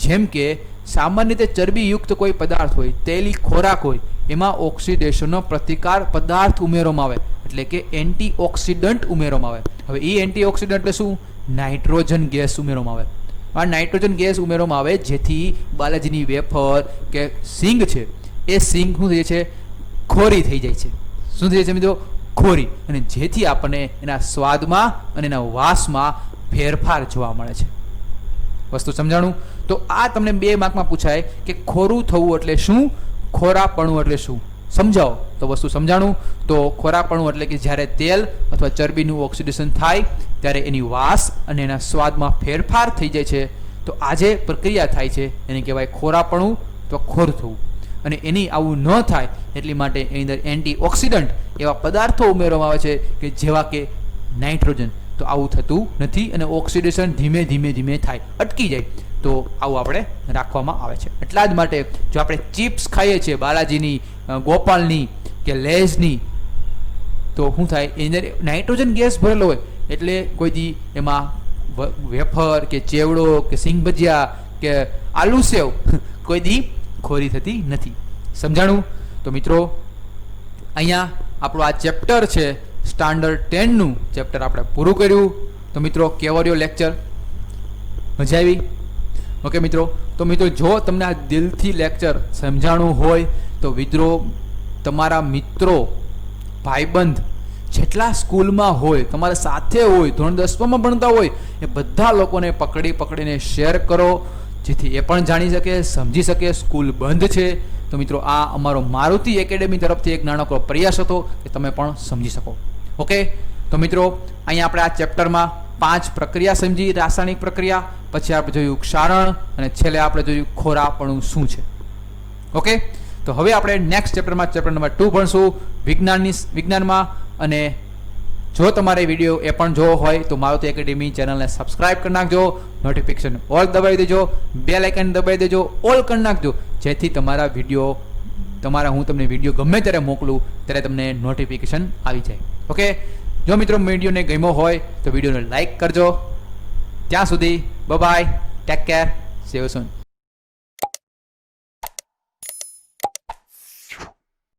જેમ કે સામાન્ય રીતે ચરબીયુક્ત કોઈ પદાર્થ હોય, તેલી ખોરાક હોય, એમાં ઓક્સિડેશનનો પ્રતિકાર પદાર્થ ઉમેરવામાં આવે, એટલે કે એન્ટીઓક્સિડન્ટ ઉમેરવામાં આવે. હવે એ એન્ટીઓક્સિડન્ટ એટલે શું? નાઇટ્રોજન ગેસ ઉમેરવામાં આવે. આ નાઇટ્રોજન ગેસ ઉમેરવામાં આવે જેથી બાલાજીની વેફર કે સિંગ છે એ સિંગ શું થઈ છે? ખોરી થઈ જાય છે. શું થઈ જાય છે મિત્રો? ખોરી. અને જેથી આપણને એના સ્વાદમાં અને એના વાસમાં ફેરફાર જોવા મળે છે. વસ્તુ સમજાણું? તો આ તમને 2 માર્કમાં પૂછાય કે ખોરું થવું એટલે શું, ખોરાપણું એટલે શું? સમજાવો તો વસ્તુ સમજાણું. તો ખોરાપણું એટલે કે જ્યારે તેલ અથવા ચરબીનું ઓક્સિડેશન થાય ત્યારે એની વાસ અને એના સ્વાદમાં ફેરફાર થઈ જાય છે. તો આ જે પ્રક્રિયા થાય છે એને કહેવાય ખોરાપણું અથવા ખોર થવું. અને એની આવું ન થાય એટલી માટે એની અંદર એન્ટીઓક્સિડન્ટ એવા પદાર્થો ઉમેરવામાં આવે છે કે જેવા કે નાઇટ્રોજન. તો આવું થતું નથી અને ઓક્સિડેશન ધીમે ધીમે ધીમે થાય, અટકી જાય. તો આવું આપણે રાખવામાં આવે છે. એટલા જ માટે જો આપણે ચિપ્સ ખાઈએ છીએ બાલાજીની, ગોપાલની કે લેઝની, તો શું થાય? એની અંદર નાઇટ્રોજન ગેસ ભરેલો હોય એટલે કોઈ દી એમાં વેફર કે ચેવડો કે સિંગ ભજીયા કે આલુ સેવ કોઈ દી ખોરી થતી નથી. સમજાણું? તો મિત્રો અહીંયા આપણું આ ચેપ્ટર છે સ્ટાન્ડર્ડ 10નું ચેપ્ટર આપણે પૂરું કર્યું. તો મિત્રો કેવો રહ્યો લેક્ચર? મજા આવી? ઓકે મિત્રો, તો મિત્રો જો તમને આ દિલથી લેક્ચર સમજાણું હોય તો મિત્રો તમારા મિત્રો, ભાઈબંધ જેટલા સ્કૂલમાં હોય, તમારા સાથે હોય, ધોરણ 10માં ભણતા હોય, એ બધા લોકોને પકડીને શેર કરો જેથી એ પણ જાણી શકે, સમજી શકે. સ્કૂલ બંધ છે તો મિત્રો આ અમારો મારુતિ એકેડેમી તરફથી એક નાનકડો પ્રયાસ હતો કે તમે પણ સમજી શકો. ઓકે, તો મિત્રો અહીંયા આપણે આ ચેપ્ટરમાં 5 પ્રક્રિયા સમજી, રાસાયણિક પ્રક્રિયા, પછી આપણે જોયું ક્ષારણ અને છેલ્લે આપણે જોયું ખોરાપણું શું છે. ઓકે, તો હવે આપણે નેક્સ્ટ ચેપ્ટરમાં ચેપ્ટર નંબર 2 ભણશું વિજ્ઞાનમાં. અને જો તમારે વિડીયો એ પણ જોવો હોય તો મારુતિ એકેડેમી ચેનલને સબસ્ક્રાઇબ કરી નાખજો, નોટિફિકેશન ઓલ દબાવી દેજો, બેલ આઇકન દબાવી દેજો, ઓલ કરી નાખજો જેથી હું તમને વિડીયો ગમે ત્યારે મોકલું ત્યારે તમને નોટિફિકેશન આવી જાય. ઓકે, જો મિત્રો વિડીયોને ગમ્યો હોય તો વિડીયોને લાઇક કરજો. ત્યાં સુધી bye, take care, see you soon.